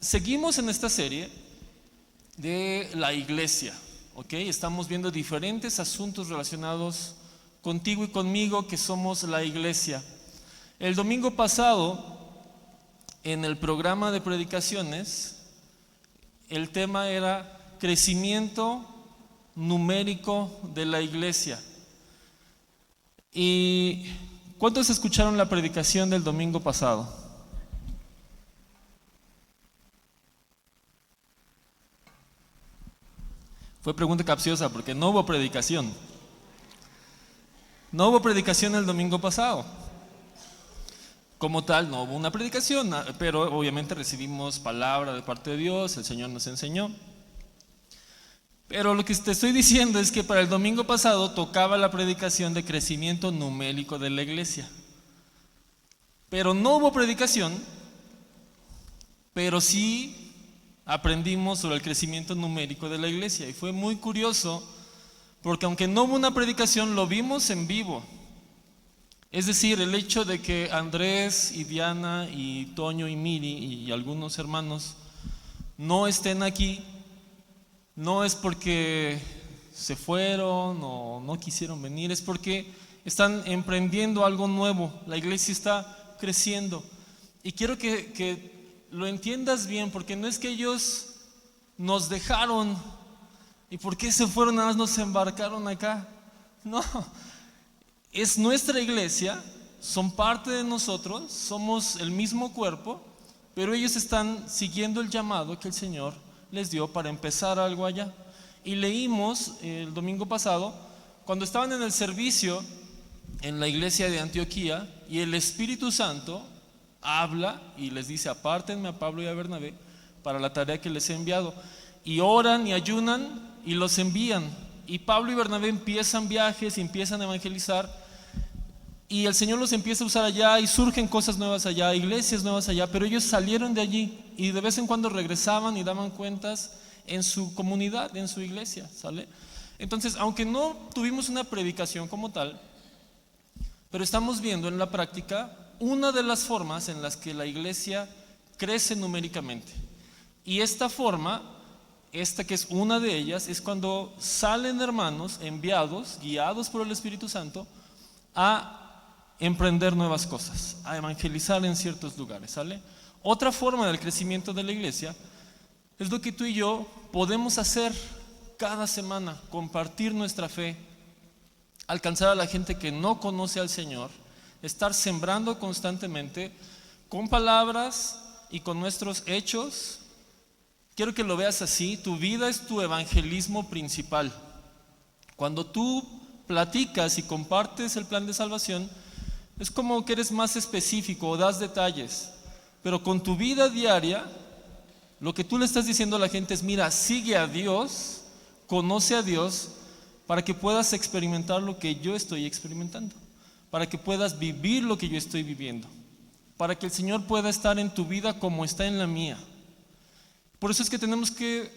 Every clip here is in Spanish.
Seguimos en esta serie de la iglesia, ¿ok? Estamos viendo diferentes asuntos relacionados contigo y conmigo que somos la iglesia. El domingo pasado, en el programa de predicaciones, el tema era crecimiento numérico de la iglesia. ¿Y cuántos escucharon la predicación del domingo pasado? Fue pregunta capciosa porque no hubo predicación. No hubo predicación el domingo pasado. Como tal, no hubo una predicación, pero obviamente recibimos palabra de parte de Dios, el Señor nos enseñó. Pero lo que te estoy diciendo es que para el domingo pasado tocaba la predicación de crecimiento numérico de la iglesia. Pero no hubo predicación, pero sí aprendimos sobre el crecimiento numérico de la iglesia. Y fue muy curioso, porque aunque no hubo una predicación, lo vimos en vivo. Es decir, el hecho de que Andrés y Diana y Toño y Miri y algunos hermanos no estén aquí, no es porque se fueron o no quisieron venir, es porque están emprendiendo algo nuevo. La iglesia está creciendo. Y quiero que lo entiendas bien, porque no es que ellos nos dejaron y por qué se fueron, nada más nos embarcaron acá. No, es nuestra iglesia, son parte de nosotros, somos el mismo cuerpo, pero ellos están siguiendo el llamado que el Señor les dio para empezar algo allá. Y leímos el domingo pasado, cuando estaban en el servicio en la iglesia de Antioquía, y el Espíritu Santo habla y les dice: apártenme a Pablo y a Bernabé para la tarea que les he enviado. Y oran y ayunan y los envían. Y Pablo y Bernabé empiezan viajes y empiezan a evangelizar. Y el Señor los empieza a usar allá y surgen cosas nuevas allá, iglesias nuevas allá. Pero ellos salieron de allí y de vez en cuando regresaban y daban cuentas en su comunidad, en su iglesia, ¿sale? Entonces, aunque no tuvimos una predicación como tal, pero estamos viendo en la práctica una de las formas en las que la iglesia crece numéricamente. Y esta forma, esta que es una de ellas, es cuando salen hermanos enviados, guiados por el Espíritu Santo, a emprender nuevas cosas, a evangelizar en ciertos lugares, ¿sale? Otra forma del crecimiento de la iglesia es lo que tú y yo podemos hacer cada semana: compartir nuestra fe, alcanzar a la gente que no conoce al Señor, estar sembrando constantemente con palabras y con nuestros hechos. Quiero que lo veas así: tu vida es tu evangelismo principal. Cuando tú platicas y compartes el plan de salvación, es como que eres más específico o das detalles, pero con tu vida diaria lo que tú le estás diciendo a la gente es: mira, sigue a Dios, conoce a Dios, para que puedas experimentar lo que yo estoy experimentando, para que puedas vivir lo que yo estoy viviendo, para que el Señor pueda estar en tu vida como está en la mía. Por eso es que tenemos que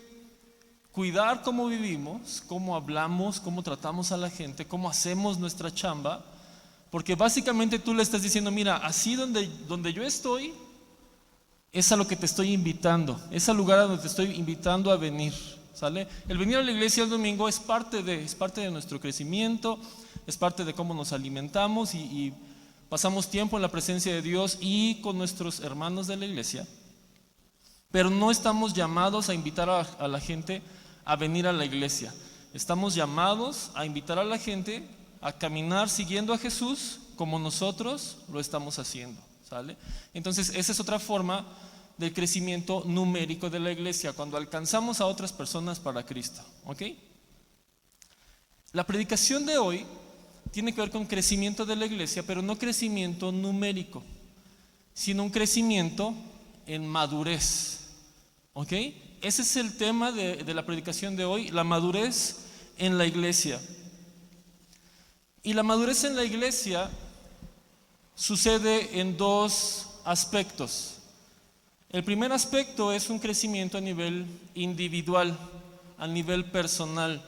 cuidar cómo vivimos, cómo hablamos, cómo tratamos a la gente, cómo hacemos nuestra chamba, porque básicamente tú le estás diciendo: mira, así donde yo estoy, es a lo que te estoy invitando, es al lugar a donde te estoy invitando a venir, ¿sale? El venir a la iglesia el domingo es parte de nuestro crecimiento, es parte de cómo nos alimentamos y pasamos tiempo en la presencia de Dios y con nuestros hermanos de la iglesia. Pero no estamos llamados a invitar a la gente a venir a la iglesia. Estamos llamados a invitar a la gente a caminar siguiendo a Jesús como nosotros lo estamos haciendo, ¿sale? Entonces, esa es otra forma del crecimiento numérico de la iglesia, cuando alcanzamos a otras personas para Cristo, ¿ok? La predicación de hoy tiene que ver con crecimiento de la iglesia, pero no crecimiento numérico, sino un crecimiento en madurez, ¿ok? Ese es el tema de la predicación de hoy: la madurez en la iglesia. Y la madurez en la iglesia sucede en dos aspectos. El primer aspecto es un crecimiento a nivel individual, a nivel personal.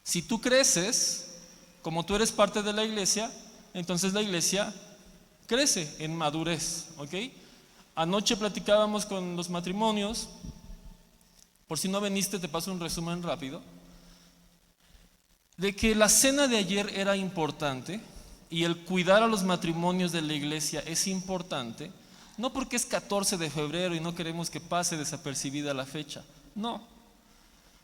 Si tú creces, como tú eres parte de la iglesia, entonces la iglesia crece en madurez, ¿ok? Anoche platicábamos con los matrimonios, por si no viniste te paso un resumen rápido, de que la cena de ayer era importante y el cuidar a los matrimonios de la iglesia es importante, no porque es 14 de febrero y no queremos que pase desapercibida la fecha, no,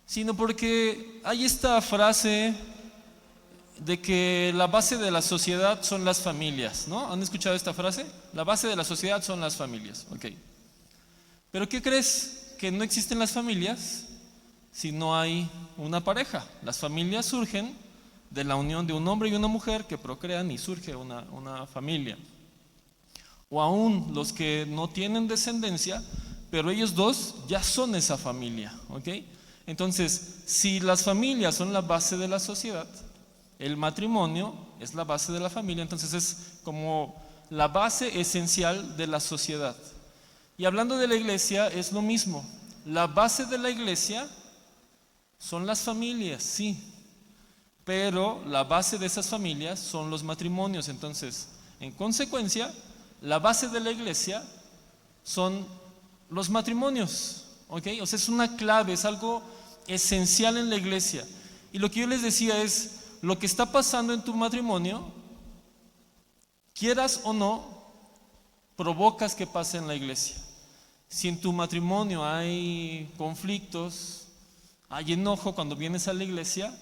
sino porque hay esta frase de que la base de la sociedad son las familias, ¿no? ¿Han escuchado esta frase? La base de la sociedad son las familias, ok. ¿Pero qué crees? Que no existen las familias si no hay una pareja. Las familias surgen de la unión de un hombre y una mujer que procrean y surge una familia. O aún los que no tienen descendencia, pero ellos dos ya son esa familia, ¿ok? Entonces, si las familias son la base de la sociedad, el matrimonio es la base de la familia, entonces es como la base esencial de la sociedad. Y hablando de la iglesia es lo mismo. La base de la iglesia son las familias, sí, pero la base de esas familias son los matrimonios. Entonces, en consecuencia, la base de la iglesia son los matrimonios, ¿ok? O sea, es una clave, es algo esencial en la iglesia. Y lo que yo les decía es, lo que está pasando en tu matrimonio, quieras o no, provocas que pase en la iglesia. Si en tu matrimonio hay conflictos, hay enojo cuando vienes a la iglesia,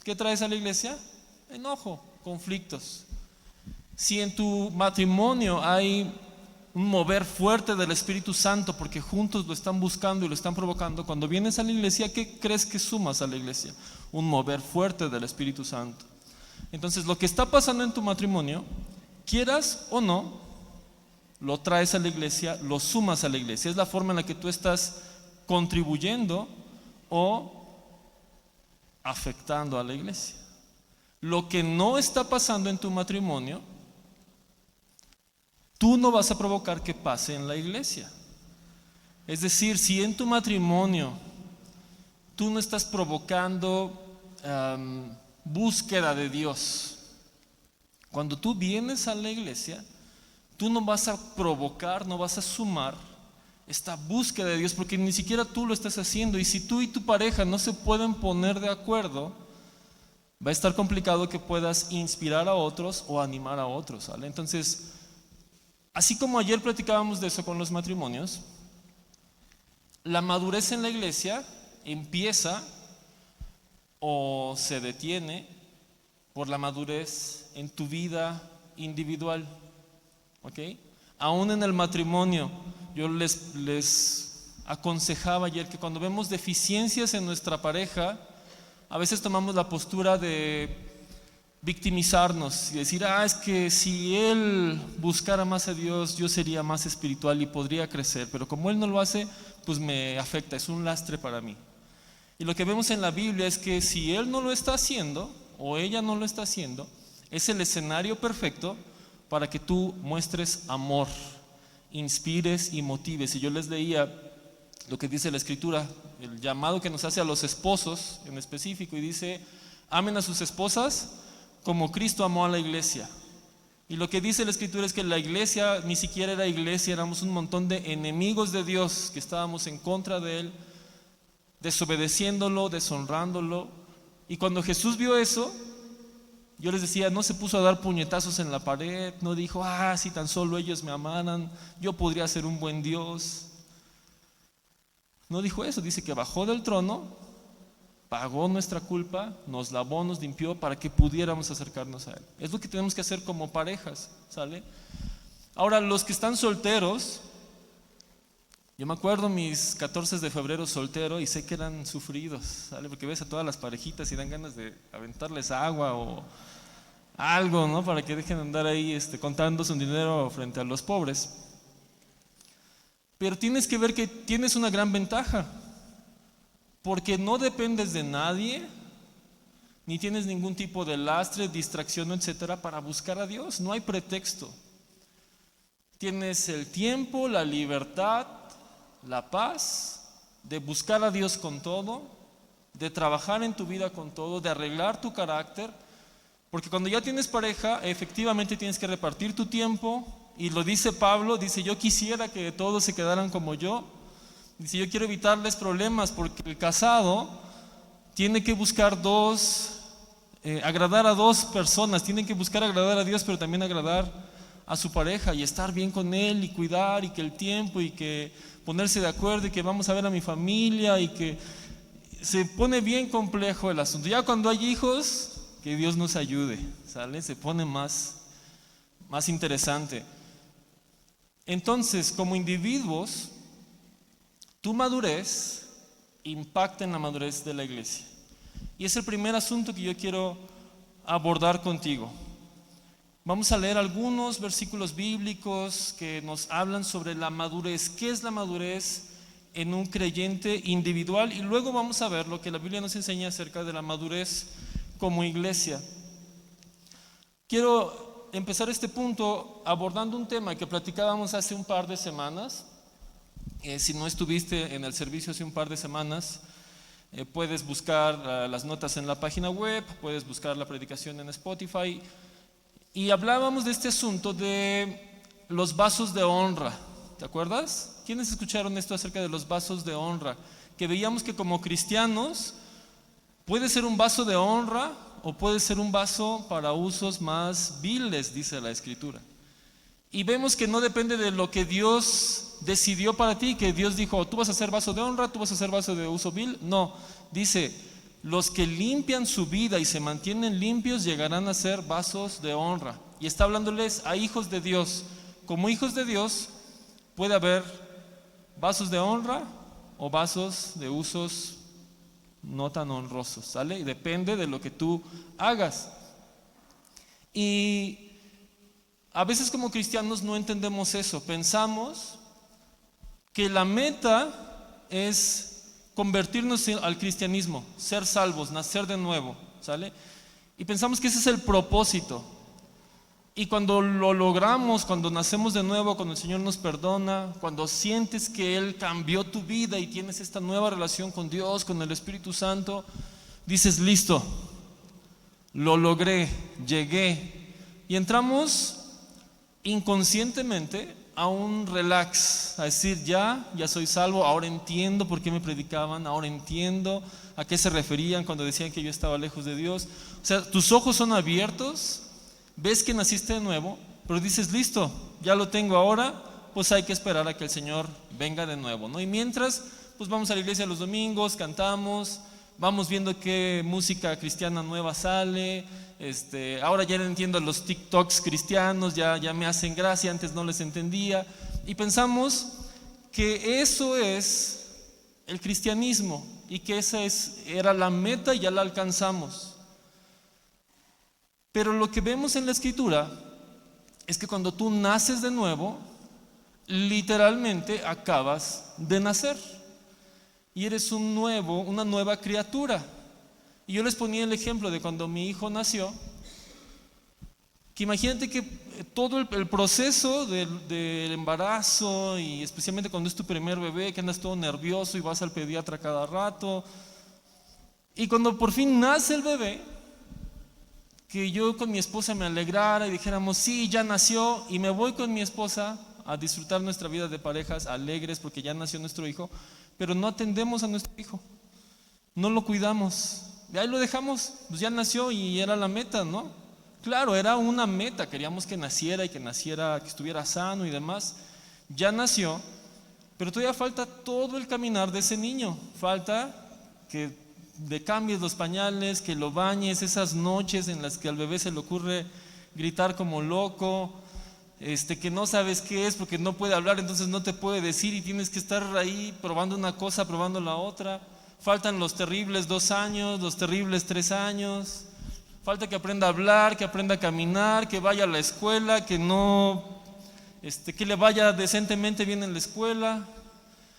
¿qué traes a la iglesia? Enojo, conflictos. Si en tu matrimonio hay un mover fuerte del Espíritu Santo porque juntos lo están buscando y lo están provocando, cuando vienes a la iglesia, ¿qué crees que sumas a la iglesia? Un mover fuerte del Espíritu Santo. Entonces, lo que está pasando en tu matrimonio, quieras o no, lo traes a la iglesia, lo sumas a la iglesia. Es la forma en la que tú estás contribuyendo o afectando a la iglesia. Lo que no está pasando en tu matrimonio, tú no vas a provocar que pase en la iglesia. Es decir, si en tu matrimonio tú no estás provocando búsqueda de Dios, cuando tú vienes a la iglesia, tú no vas a provocar, no vas a sumar esta búsqueda de Dios, porque ni siquiera tú lo estás haciendo. Y si tú y tu pareja no se pueden poner de acuerdo, va a estar complicado que puedas inspirar a otros o animar a otros, ¿vale? Entonces, así como ayer platicábamos de eso con los matrimonios, la madurez en la iglesia empieza o se detiene por la madurez en tu vida individual, ¿ok? Aún en el matrimonio, yo les aconsejaba ayer que cuando vemos deficiencias en nuestra pareja, a veces tomamos la postura de victimizarnos y decir, es que si él buscara más a Dios, yo sería más espiritual y podría crecer, pero como él no lo hace, pues me afecta, es un lastre para mí. Y lo que vemos en la Biblia es que si él no lo está haciendo, o ella no lo está haciendo, es el escenario perfecto para que tú muestres amor, inspires y motives. Y yo les leía lo que dice la Escritura, el llamado que nos hace a los esposos en específico, y dice, amen a sus esposas como Cristo amó a la iglesia. Y lo que dice la Escritura es que la iglesia ni siquiera era iglesia, éramos un montón de enemigos de Dios que estábamos en contra de Él, desobedeciéndolo, deshonrándolo. Y cuando Jesús vio eso, yo les decía, no se puso a dar puñetazos en la pared, no dijo, si tan solo ellos me amaran, yo podría ser un buen Dios. No dijo eso, dice que bajó del trono, pagó nuestra culpa, nos lavó, nos limpió para que pudiéramos acercarnos a Él. Es lo que tenemos que hacer como parejas, ¿sale? Ahora, los que están solteros, yo me acuerdo mis 14 de febrero soltero y sé que eran sufridos, ¿sale? Porque ves a todas las parejitas y dan ganas de aventarles agua o algo, ¿no? Para que dejen de andar ahí contándose un dinero frente a los pobres. Pero tienes que ver que tienes una gran ventaja, porque no dependes de nadie, ni tienes ningún tipo de lastre, distracción, etcétera, para buscar a Dios. No hay pretexto. Tienes el tiempo, la libertad, la paz de buscar a Dios con todo, de trabajar en tu vida con todo, de arreglar tu carácter, porque cuando ya tienes pareja, efectivamente tienes que repartir tu tiempo y lo dice Pablo, dice: yo quisiera que todos se quedaran como yo. Dice: yo quiero evitarles problemas, porque el casado tiene que buscar agradar a dos personas, tiene que buscar agradar a Dios, pero también agradar a su pareja y estar bien con él y cuidar, y que el tiempo, y que ponerse de acuerdo, y que vamos a ver a mi familia, y que se pone bien complejo el asunto. Ya cuando hay hijos, que Dios nos ayude, ¿sale? Se pone más interesante. Entonces, como individuos, tu madurez impacta en la madurez de la iglesia. Y es el primer asunto que yo quiero abordar contigo. Vamos a leer algunos versículos bíblicos que nos hablan sobre la madurez. ¿Qué es la madurez en un creyente individual? Y luego vamos a ver lo que la Biblia nos enseña acerca de la madurez como iglesia. Quiero empezar este punto abordando un tema que platicábamos hace un par de semanas. Si no estuviste en el servicio hace un par de semanas, puedes buscar las notas en la página web, puedes buscar la predicación en Spotify. Y hablábamos de este asunto de los vasos de honra. ¿Te acuerdas? ¿Quiénes escucharon esto acerca de los vasos de honra? Que veíamos que como cristianos puede ser un vaso de honra o puede ser un vaso para usos más viles, dice la Escritura. Y vemos que no depende de lo que Dios decidió para ti, que Dios dijo: tú vas a ser vaso de honra, tú vas a ser vaso de uso vil. No, dice: los que limpian su vida y se mantienen limpios llegarán a ser vasos de honra. Y está hablándoles a hijos de Dios. Como hijos de Dios puede haber vasos de honra o vasos de usos no tan honrosos, ¿sale? Y depende de lo que tú hagas. Y a veces como cristianos no entendemos eso. Pensamos que la meta es convertirnos al cristianismo, ser salvos, nacer de nuevo, ¿sale? Y pensamos que ese es el propósito. Y cuando lo logramos, cuando nacemos de nuevo, cuando el Señor nos perdona, cuando sientes que Él cambió tu vida y tienes esta nueva relación con Dios, con el Espíritu Santo, dices: listo, lo logré, llegué. Y entramos inconscientemente a un relax, a decir: ya soy salvo, ahora entiendo por qué me predicaban, ahora entiendo a qué se referían cuando decían que yo estaba lejos de Dios. O sea, tus ojos son abiertos, ves que naciste de nuevo, pero dices: listo, ya lo tengo ahora, pues hay que esperar a que el Señor venga de nuevo, ¿no? Y mientras, pues vamos a la iglesia los domingos, cantamos, vamos viendo qué música cristiana nueva sale. Ahora ya entiendo los TikToks cristianos, ya me hacen gracia, antes no les entendía. Y pensamos que eso es el cristianismo y que esa era la meta y ya la alcanzamos. Pero lo que vemos en la Escritura es que cuando tú naces de nuevo, literalmente acabas de nacer y eres una nueva criatura. Y yo les ponía el ejemplo de cuando mi hijo nació, que imagínate que todo el proceso del embarazo, y especialmente cuando es tu primer bebé, que andas todo nervioso y vas al pediatra cada rato, y cuando por fin nace el bebé, que yo con mi esposa me alegrara y dijéramos: sí, ya nació, y me voy con mi esposa a disfrutar nuestra vida de parejas alegres porque ya nació nuestro hijo, pero no atendemos a nuestro hijo, no lo cuidamos. De ahí lo dejamos, pues ya nació y era la meta, ¿no? Claro, era una meta, queríamos que naciera, que estuviera sano y demás. Ya nació, pero todavía falta todo el caminar de ese niño. Falta que le cambies los pañales, que lo bañes, esas noches en las que al bebé se le ocurre gritar como loco, que no sabes qué es porque no puede hablar, entonces no te puede decir y tienes que estar ahí probando una cosa, probando la otra. Faltan los terribles 2 años, los terribles 3 años. Falta que aprenda a hablar, que aprenda a caminar, que vaya a la escuela, que le vaya decentemente bien en la escuela.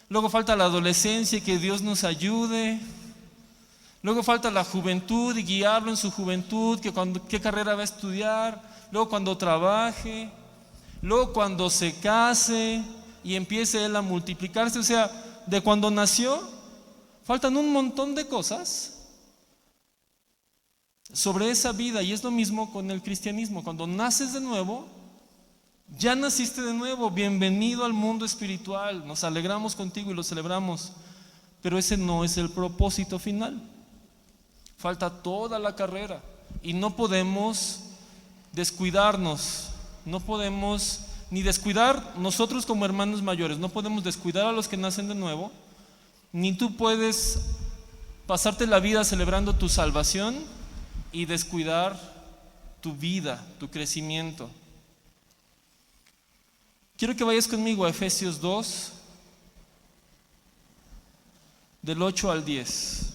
Luego falta la adolescencia y que Dios nos ayude. Luego falta la juventud y guiarlo en su juventud, qué carrera va a estudiar. Luego cuando trabaje. Luego cuando se case y empiece él a multiplicarse. O sea, de cuando nació, faltan un montón de cosas sobre esa vida. Y es lo mismo con el cristianismo. Cuando naces de nuevo, Ya naciste de nuevo, bienvenido al mundo espiritual, nos alegramos contigo y lo celebramos, pero ese no es el propósito final. Falta toda la carrera y no podemos descuidarnos, no podemos ni descuidar nosotros como hermanos mayores, no podemos descuidar a los que nacen de nuevo, ni tú puedes pasarte la vida celebrando tu salvación y descuidar tu vida, tu crecimiento. Quiero que vayas conmigo a Efesios 2, del 8 al 10.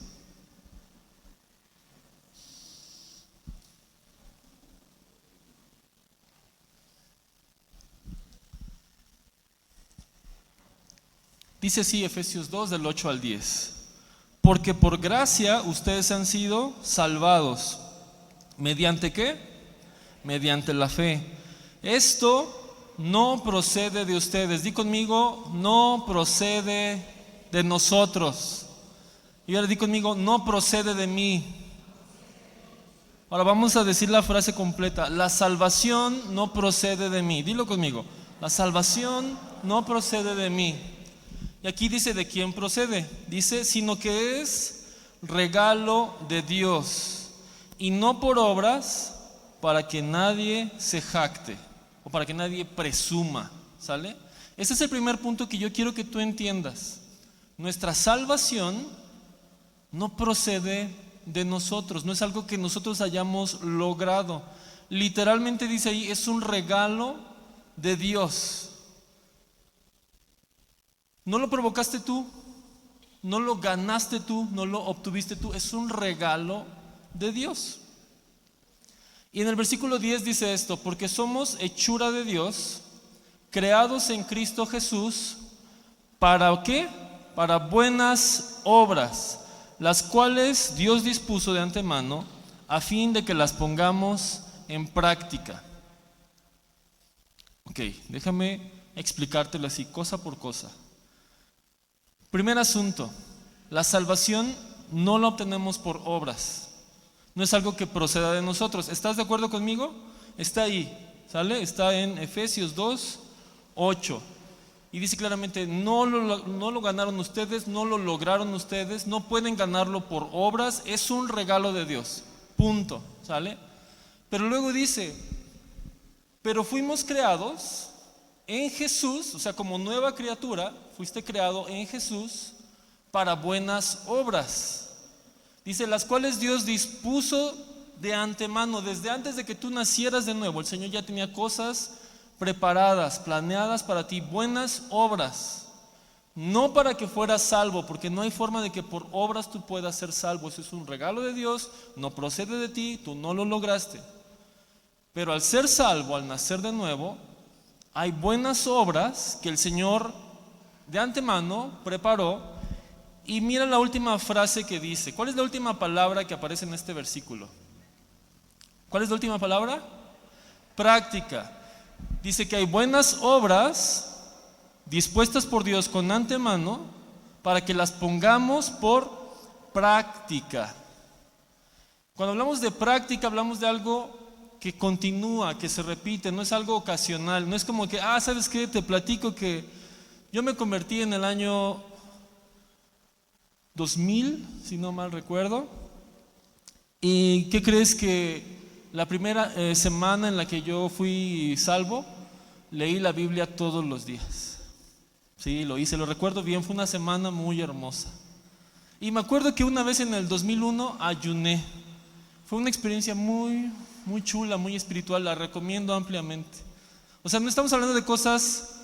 Dice así Efesios 2 del 8 al 10. Porque por gracia ustedes han sido salvados. ¿Mediante qué? Mediante la fe. Esto no procede de ustedes. Di conmigo, no procede de nosotros. Y ahora di conmigo, no procede de mí. Ahora vamos a decir la frase completa. La salvación no procede de mí. Dilo conmigo. La salvación no procede de mí. Y aquí dice de quién procede. Dice, sino que es regalo de Dios y no por obras para que nadie se jacte o para que nadie presuma. ¿Sale? Ese es el primer punto que yo quiero que tú entiendas. Nuestra salvación no procede de nosotros, no es algo que nosotros hayamos logrado. Literalmente dice ahí, es un regalo de Dios. No lo provocaste tú, no lo ganaste tú, no lo obtuviste tú, es un regalo de Dios. Y en el versículo 10 dice esto, porque somos hechura de Dios, creados en Cristo Jesús, ¿para qué? Para buenas obras, las cuales Dios dispuso de antemano a fin de que las pongamos en práctica. Ok, déjame explicártelo así, cosa por cosa. Primer asunto, la salvación no la obtenemos por obras, no es algo que proceda de nosotros. ¿Estás de acuerdo conmigo? Está ahí, ¿sale? Está en Efesios 2, 8 y dice claramente, no lo ganaron ustedes, no lo lograron ustedes, no pueden ganarlo por obras, es un regalo de Dios, punto, ¿sale? Pero luego dice, pero fuimos creados en Jesús, o sea, como nueva criatura, fuiste creado en Jesús para buenas obras. Dice, las cuales Dios dispuso de antemano, desde antes de que tú nacieras de nuevo. El Señor ya tenía cosas preparadas, planeadas para ti, buenas obras. No para que fueras salvo, porque no hay forma de que por obras tú puedas ser salvo. Eso es un regalo de Dios, no procede de ti, tú no lo lograste. Pero al ser salvo, al nacer de nuevo, hay buenas obras que el Señor de antemano preparó. Y mira la última frase que dice. ¿Cuál es la última palabra que aparece en este versículo? ¿Cuál es la última palabra? Práctica. Dice que hay buenas obras dispuestas por Dios con antemano para que las pongamos por práctica. Cuando hablamos de práctica, hablamos de algo que continúa, que se repite, no es algo ocasional, no es como que, ¿sabes qué? Te platico que yo me convertí en el año 2000, si no mal recuerdo, y ¿qué crees? Que la primera semana en la que yo fui salvo, leí la Biblia todos los días. Sí, lo hice, lo recuerdo bien, fue una semana muy hermosa. Y me acuerdo que una vez en el 2001 ayuné, fue una experiencia muy chula, muy espiritual, la recomiendo ampliamente. O sea, no estamos hablando de cosas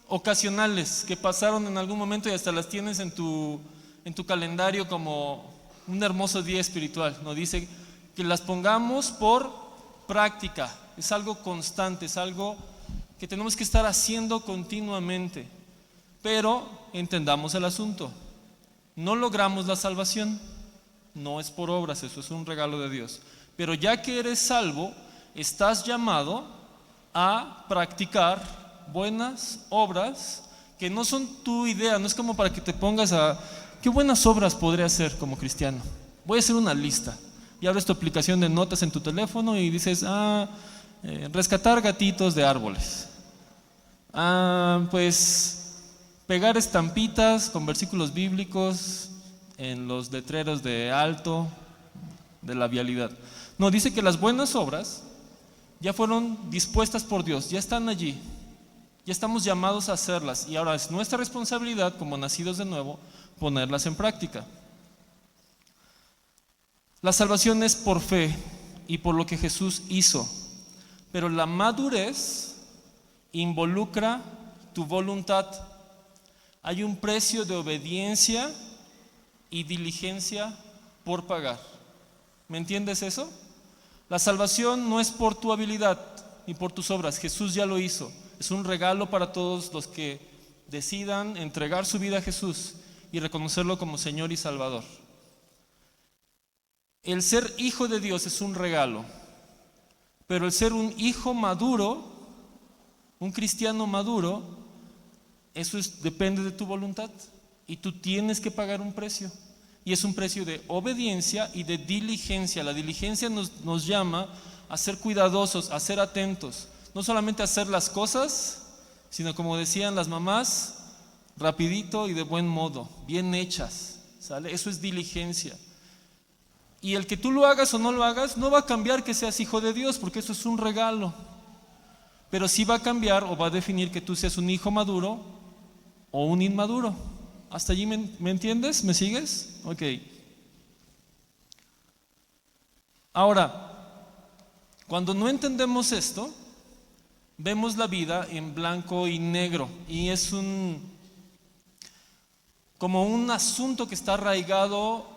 ocasionales que pasaron en algún momento y hasta las tienes en tu calendario como un hermoso día espiritual. No, dice que las pongamos por práctica, es algo constante, es algo que tenemos que estar haciendo continuamente. Pero entendamos el asunto, no logramos la salvación, no es por obras, eso es un regalo de Dios. Pero ya que eres salvo, estás llamado a practicar buenas obras que no son tu idea, no es como para que te pongas a, ¿qué buenas obras podré hacer como cristiano? Voy a hacer una lista y abres tu aplicación de notas en tu teléfono y dices, rescatar gatitos de árboles. Pues pegar estampitas con versículos bíblicos en los letreros de alto de la vialidad. No, dice que las buenas obras ya fueron dispuestas por Dios, ya están allí, ya estamos llamados a hacerlas y ahora es nuestra responsabilidad como nacidos de nuevo ponerlas en práctica. La salvación es por fe y por lo que Jesús hizo, pero la madurez involucra tu voluntad. Hay un precio de obediencia y diligencia por pagar. ¿Me entiendes eso? La salvación no es por tu habilidad ni por tus obras. Jesús ya lo hizo. Es un regalo para todos los que decidan entregar su vida a Jesús y reconocerlo como Señor y Salvador. El ser hijo de Dios es un regalo, pero el ser un hijo maduro, un cristiano maduro, eso depende de tu voluntad y tú tienes que pagar un precio. Y es un precio de obediencia y de diligencia. La diligencia nos llama a ser cuidadosos, a ser atentos. No solamente a hacer las cosas, sino como decían las mamás, rapidito y de buen modo, bien hechas, ¿sale? Eso es diligencia. Y el que tú lo hagas o no lo hagas, no va a cambiar que seas hijo de Dios, porque eso es un regalo. Pero sí va a cambiar o va a definir que tú seas un hijo maduro o un inmaduro. ¿Hasta allí me entiendes? ¿Me sigues? Ok. Ahora, cuando no entendemos esto, vemos la vida en blanco y negro y es como un asunto que está arraigado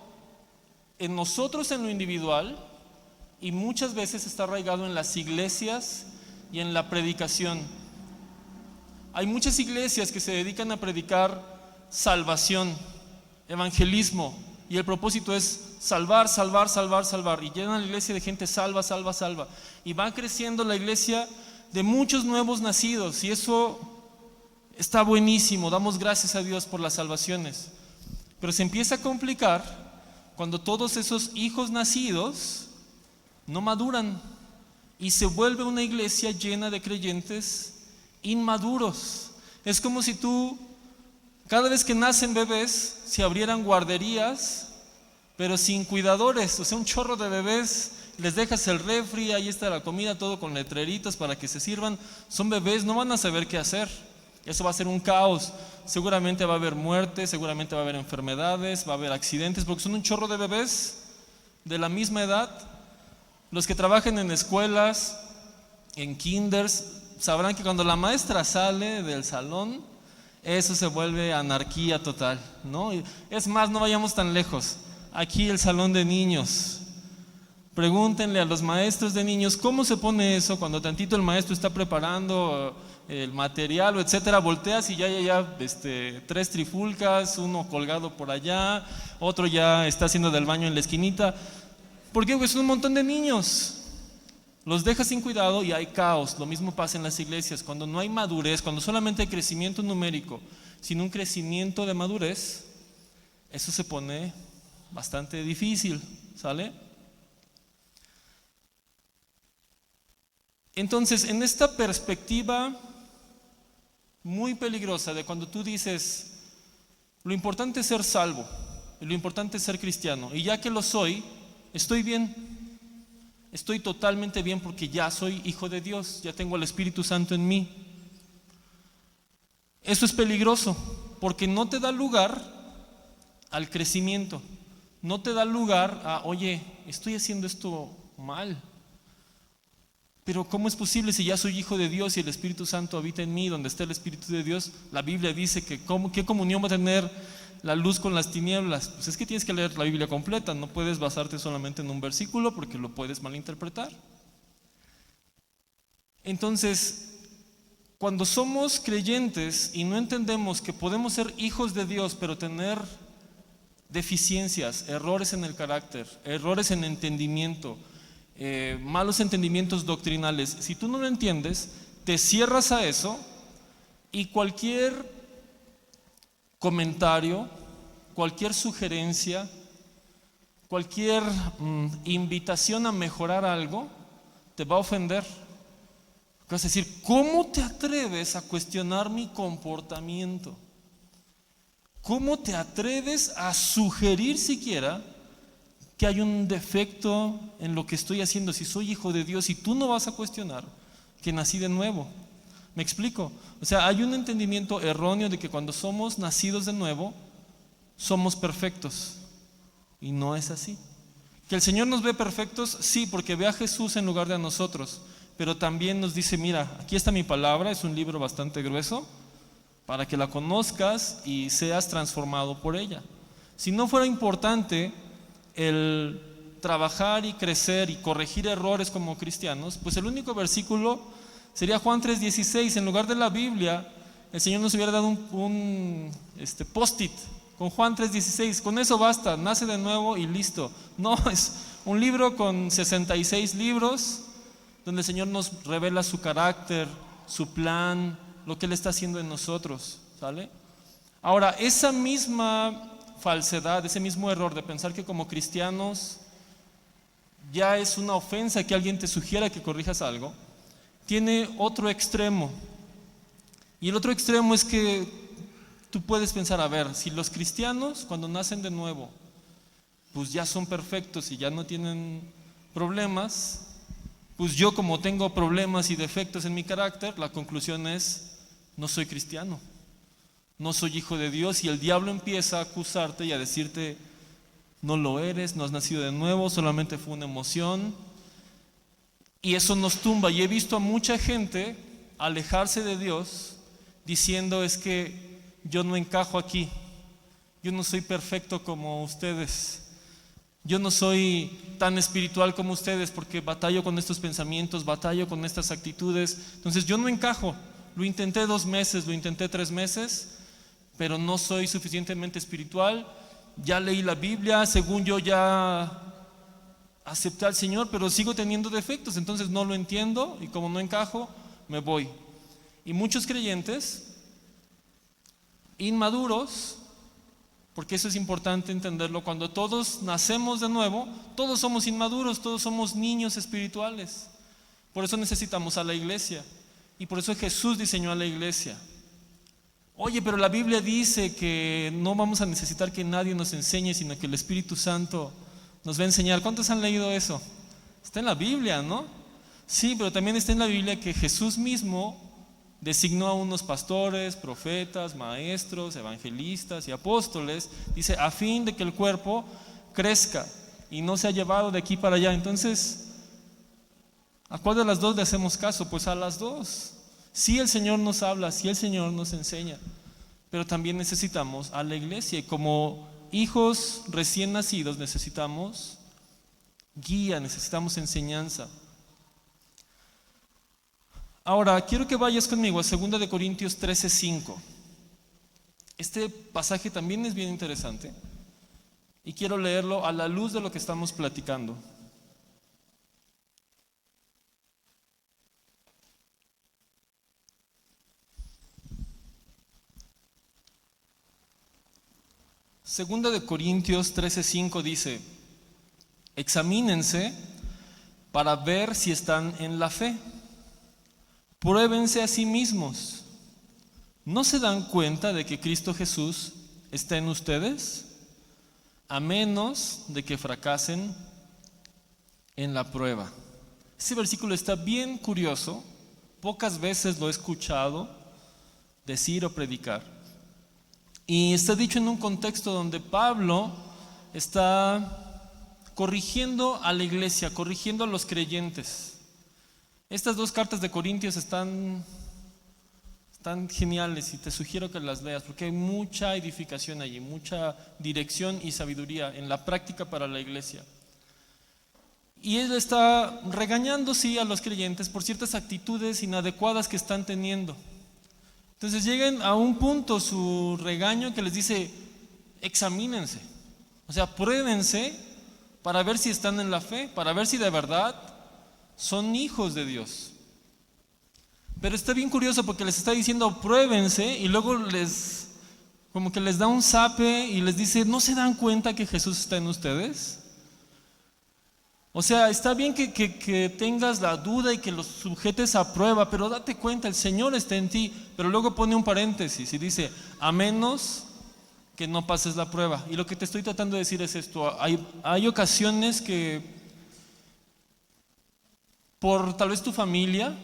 en nosotros en lo individual y muchas veces está arraigado en las iglesias y en la predicación. Hay muchas iglesias que se dedican a predicar salvación, evangelismo, y el propósito es salvar, salvar, salvar, salvar, y llenan la iglesia de gente salva, salva, salva, y va creciendo la iglesia de muchos nuevos nacidos, y eso está buenísimo, damos gracias a Dios por las salvaciones, pero se empieza a complicar cuando todos esos hijos nacidos no maduran y se vuelve una iglesia llena de creyentes inmaduros. Es como si cada vez que nacen bebés, se abrieran guarderías, pero sin cuidadores, o sea, un chorro de bebés, les dejas el refri, ahí está la comida, todo con letreritos para que se sirvan. Son bebés, no van a saber qué hacer. Eso va a ser un caos. Seguramente va a haber muerte, seguramente va a haber enfermedades, va a haber accidentes, porque son un chorro de bebés de la misma edad. Los que trabajen en escuelas, en kinders, sabrán que cuando la maestra sale del salón, eso se vuelve anarquía total, ¿no? Es más, no vayamos tan lejos. Aquí el salón de niños. Pregúntenle a los maestros de niños cómo se pone eso cuando tantito el maestro está preparando el material o etcétera, volteas y ya 3 trifulcas, uno colgado por allá, otro ya está haciendo del baño en la esquinita. ¿Por qué? Porque son un montón de niños. Los dejas sin cuidado y hay caos. Lo mismo pasa en las iglesias. Cuando no hay madurez, cuando solamente hay crecimiento numérico, sin un crecimiento de madurez, eso se pone bastante difícil, ¿sale? Entonces, en esta perspectiva muy peligrosa de cuando tú dices, lo importante es ser salvo, y lo importante es ser cristiano, y ya que lo soy, estoy bien. Estoy totalmente bien porque ya soy hijo de Dios, ya tengo el Espíritu Santo en mí. Eso es peligroso porque no te da lugar al crecimiento, no te da lugar a, oye, estoy haciendo esto mal, pero ¿cómo es posible si ya soy hijo de Dios y el Espíritu Santo habita en mí? Donde está el Espíritu de Dios, la Biblia dice que ¿qué comunión va a tener la luz con las tinieblas? Pues es que tienes que leer la Biblia completa, no puedes basarte solamente en un versículo porque lo puedes malinterpretar. Entonces, cuando somos creyentes y no entendemos que podemos ser hijos de Dios, pero tener deficiencias, errores en el carácter, errores en entendimiento, malos entendimientos doctrinales, si tú no lo entiendes, te cierras a eso y cualquier comentario, cualquier sugerencia, cualquier invitación a mejorar algo te va a ofender. Vas a decir, ¿cómo te atreves a cuestionar mi comportamiento? ¿Cómo te atreves a sugerir siquiera que hay un defecto en lo que estoy haciendo si soy hijo de Dios y tú no vas a cuestionar que nací de nuevo? ¿Me explico? O sea, hay un entendimiento erróneo de que cuando somos nacidos de nuevo somos perfectos, y no es así. ¿Que el Señor nos ve perfectos? Sí, porque ve a Jesús en lugar de a nosotros, pero también nos dice, mira, aquí está mi palabra, es un libro bastante grueso, para que la conozcas y seas transformado por ella. Si no fuera importante el trabajar y crecer y corregir errores como cristianos, pues el único versículo sería Juan 3:16. En lugar de la Biblia, el Señor nos hubiera dado un post-it con Juan 3:16. Con eso basta, nace de nuevo y listo. No, es un libro con 66 libros donde el Señor nos revela su carácter, su plan, lo que Él está haciendo en nosotros, ¿sale? Ahora, esa misma falsedad, ese mismo error de pensar que como cristianos ya es una ofensa que alguien te sugiera que corrijas algo, tiene otro extremo. Y el otro extremo es que tú puedes pensar, a ver, si los cristianos cuando nacen de nuevo, pues ya son perfectos y ya no tienen problemas, pues yo como tengo problemas y defectos en mi carácter, la conclusión es, no soy cristiano, no soy hijo de Dios, y el diablo empieza a acusarte y a decirte, no lo eres, no has nacido de nuevo, solamente fue una emoción, y eso nos tumba. Y he visto a mucha gente alejarse de Dios diciendo, es que yo no encajo aquí, yo no soy perfecto como ustedes, yo no soy tan espiritual como ustedes porque batallo con estos pensamientos, batallo con estas actitudes, entonces yo no encajo. Lo intenté 2 meses, lo intenté 3 meses, pero no soy suficientemente espiritual. Ya leí la Biblia, según yo ya acepté al Señor, pero sigo teniendo defectos, entonces no lo entiendo y como no encajo, me voy. Y muchos creyentes inmaduros, porque eso es importante entenderlo, cuando todos nacemos de nuevo, todos somos inmaduros, todos somos niños espirituales. Por eso necesitamos a la iglesia. Y por eso Jesús diseñó a la iglesia. Oye, pero la Biblia dice que no vamos a necesitar que nadie nos enseñe, sino que el Espíritu Santo nos va a enseñar. ¿Cuántos han leído eso? Está en la Biblia, ¿no? Sí, pero también está en la Biblia que Jesús mismo designó a unos pastores, profetas, maestros, evangelistas y apóstoles, dice, a fin de que el cuerpo crezca y no sea llevado de aquí para allá. Entonces, ¿a cuál de las dos le hacemos caso? Pues a las dos. Sí, el Señor nos habla, sí, el Señor nos enseña, pero también necesitamos a la iglesia, y como hijos recién nacidos necesitamos guía, necesitamos enseñanza. Ahora, quiero que vayas conmigo a 2 Corintios 13:5. Este pasaje también es bien interesante y quiero leerlo a la luz de lo que estamos platicando. Segunda de Corintios 13:5 dice, examínense para ver si están en la fe. Pruébense a sí mismos. ¿No se dan cuenta de que Cristo Jesús está en ustedes? A menos de que fracasen en la prueba. Este versículo está bien curioso. Pocas veces lo he escuchado decir o predicar. Y está dicho en un contexto donde Pablo está corrigiendo a la iglesia, corrigiendo a los creyentes. Estas 2 cartas de Corintios están geniales y te sugiero que las leas porque hay mucha edificación allí, mucha dirección y sabiduría en la práctica para la iglesia. Y él está regañando, sí, a los creyentes por ciertas actitudes inadecuadas que están teniendo. Entonces llegan a un punto su regaño que les dice, examínense, o sea, pruébense para ver si están en la fe, para ver si de verdad son hijos de Dios. Pero está bien curioso porque les está diciendo pruébense y luego como que les da un zape y les dice, ¿no se dan cuenta que Jesús está en ustedes? O sea, está bien que tengas la duda y que los sujetes a prueba, pero date cuenta, el Señor está en ti. Pero luego pone un paréntesis y dice, a menos que no pases la prueba. Y lo que te estoy tratando de decir es esto, hay ocasiones que por tal vez tu familia,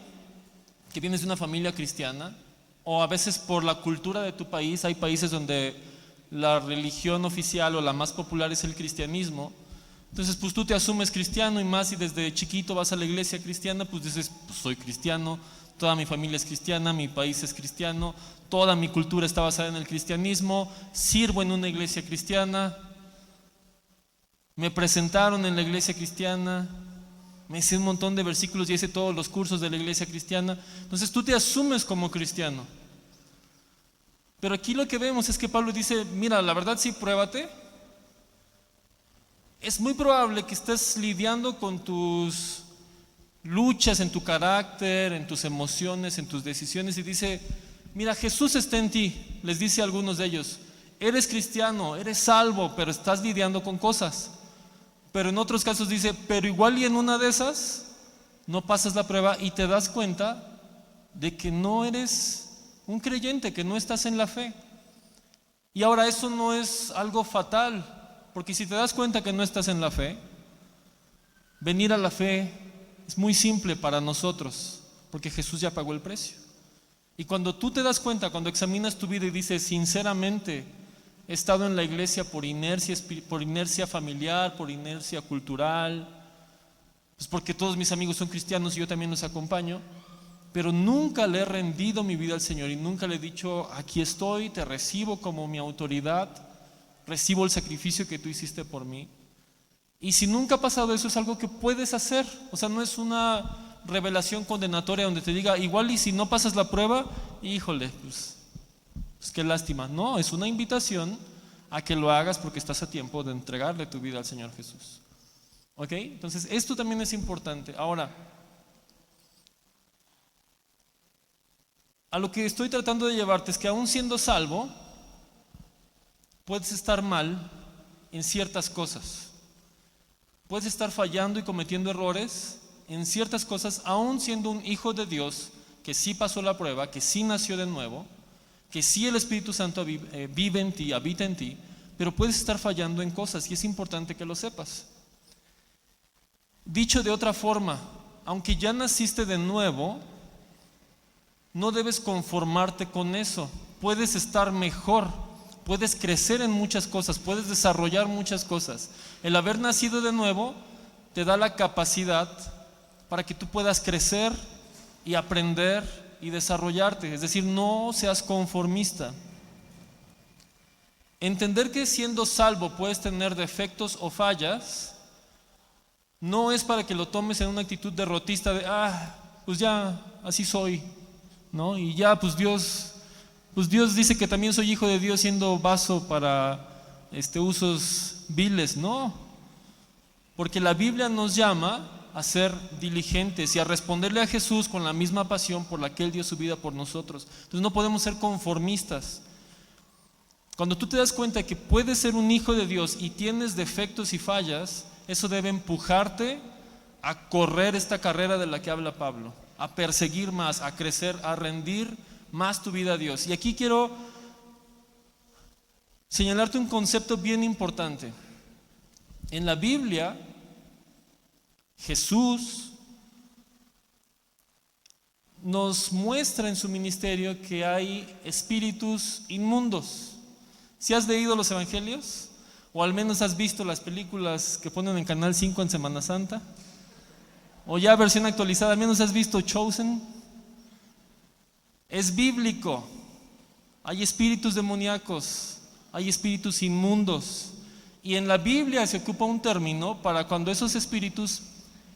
que vienes de una familia cristiana, o a veces por la cultura de tu país, hay países donde la religión oficial o la más popular es el cristianismo. Entonces pues tú te asumes cristiano, y más si desde chiquito vas a la iglesia cristiana, pues dices, pues soy cristiano, toda mi familia es cristiana, mi país es cristiano, toda mi cultura está basada en el cristianismo, sirvo en una iglesia cristiana, me presentaron en la iglesia cristiana, me hice un montón de versículos y hice todos los cursos de la iglesia cristiana. Entonces tú te asumes como cristiano. Pero aquí lo que vemos es que Pablo dice, mira, la verdad sí, pruébate. Es muy probable que estés lidiando con tus luchas en tu carácter, en tus emociones, en tus decisiones, y dice, mira, Jesús está en ti. Les dice a algunos de ellos, eres cristiano, eres salvo, pero estás lidiando con cosas. Pero en otros casos dice, pero igual y en una de esas no pasas la prueba y te das cuenta de que no eres un creyente, que no estás en la fe. Y ahora eso no es algo fatal, porque si te das cuenta que no estás en la fe, venir a la fe es muy simple para nosotros, porque Jesús ya pagó el precio. Y cuando tú te das cuenta, cuando examinas tu vida y dices, sinceramente, he estado en la iglesia por inercia familiar, por inercia cultural, pues porque todos mis amigos son cristianos y yo también los acompaño, pero nunca le he rendido mi vida al Señor y nunca le he dicho, aquí estoy, te recibo como mi autoridad, recibo el sacrificio que tú hiciste por mí. Y si nunca ha pasado eso, es algo que puedes hacer. O sea, no es una revelación condenatoria donde te diga, igual y si no pasas la prueba, híjole, pues qué lástima. No, es una invitación a que lo hagas porque estás a tiempo de entregarle tu vida al Señor Jesús. ¿Ok? Entonces, esto también es importante. Ahora, a lo que estoy tratando de llevarte es que aún siendo salvo, puedes estar mal en ciertas cosas. Puedes estar fallando y cometiendo errores en ciertas cosas, aún siendo un hijo de Dios que sí pasó la prueba, que sí nació de nuevo, que sí el Espíritu Santo vive en ti, habita en ti, pero puedes estar fallando en cosas y es importante que lo sepas. Dicho de otra forma, aunque ya naciste de nuevo, no debes conformarte con eso. Puedes estar mejor, puedes crecer en muchas cosas, puedes desarrollar muchas cosas. El haber nacido de nuevo te da la capacidad para que tú puedas crecer y aprender y desarrollarte. Es decir, no seas conformista. Entender que siendo salvo puedes tener defectos o fallas no es para que lo tomes en una actitud derrotista de, pues ya, así soy, ¿no? Y ya, pues Dios dice que también soy hijo de Dios siendo vaso para usos viles. No, porque la Biblia nos llama a ser diligentes y a responderle a Jesús con la misma pasión por la que Él dio su vida por nosotros. Entonces no podemos ser conformistas. Cuando tú te das cuenta que puedes ser un hijo de Dios y tienes defectos y fallas, eso debe empujarte a correr esta carrera de la que habla Pablo, a perseguir más, a crecer, a rendir más tu vida a Dios. Y aquí quiero señalarte un concepto bien importante. En la Biblia, Jesús nos muestra en su ministerio que hay espíritus inmundos. ¿Si has leído los evangelios? ¿O al menos has visto las películas que ponen en Canal 5 en Semana Santa? ¿O ya versión actualizada, al menos has visto Chosen? Es bíblico. Hay espíritus demoníacos, hay espíritus inmundos. Y en la Biblia se ocupa un término para cuando esos espíritus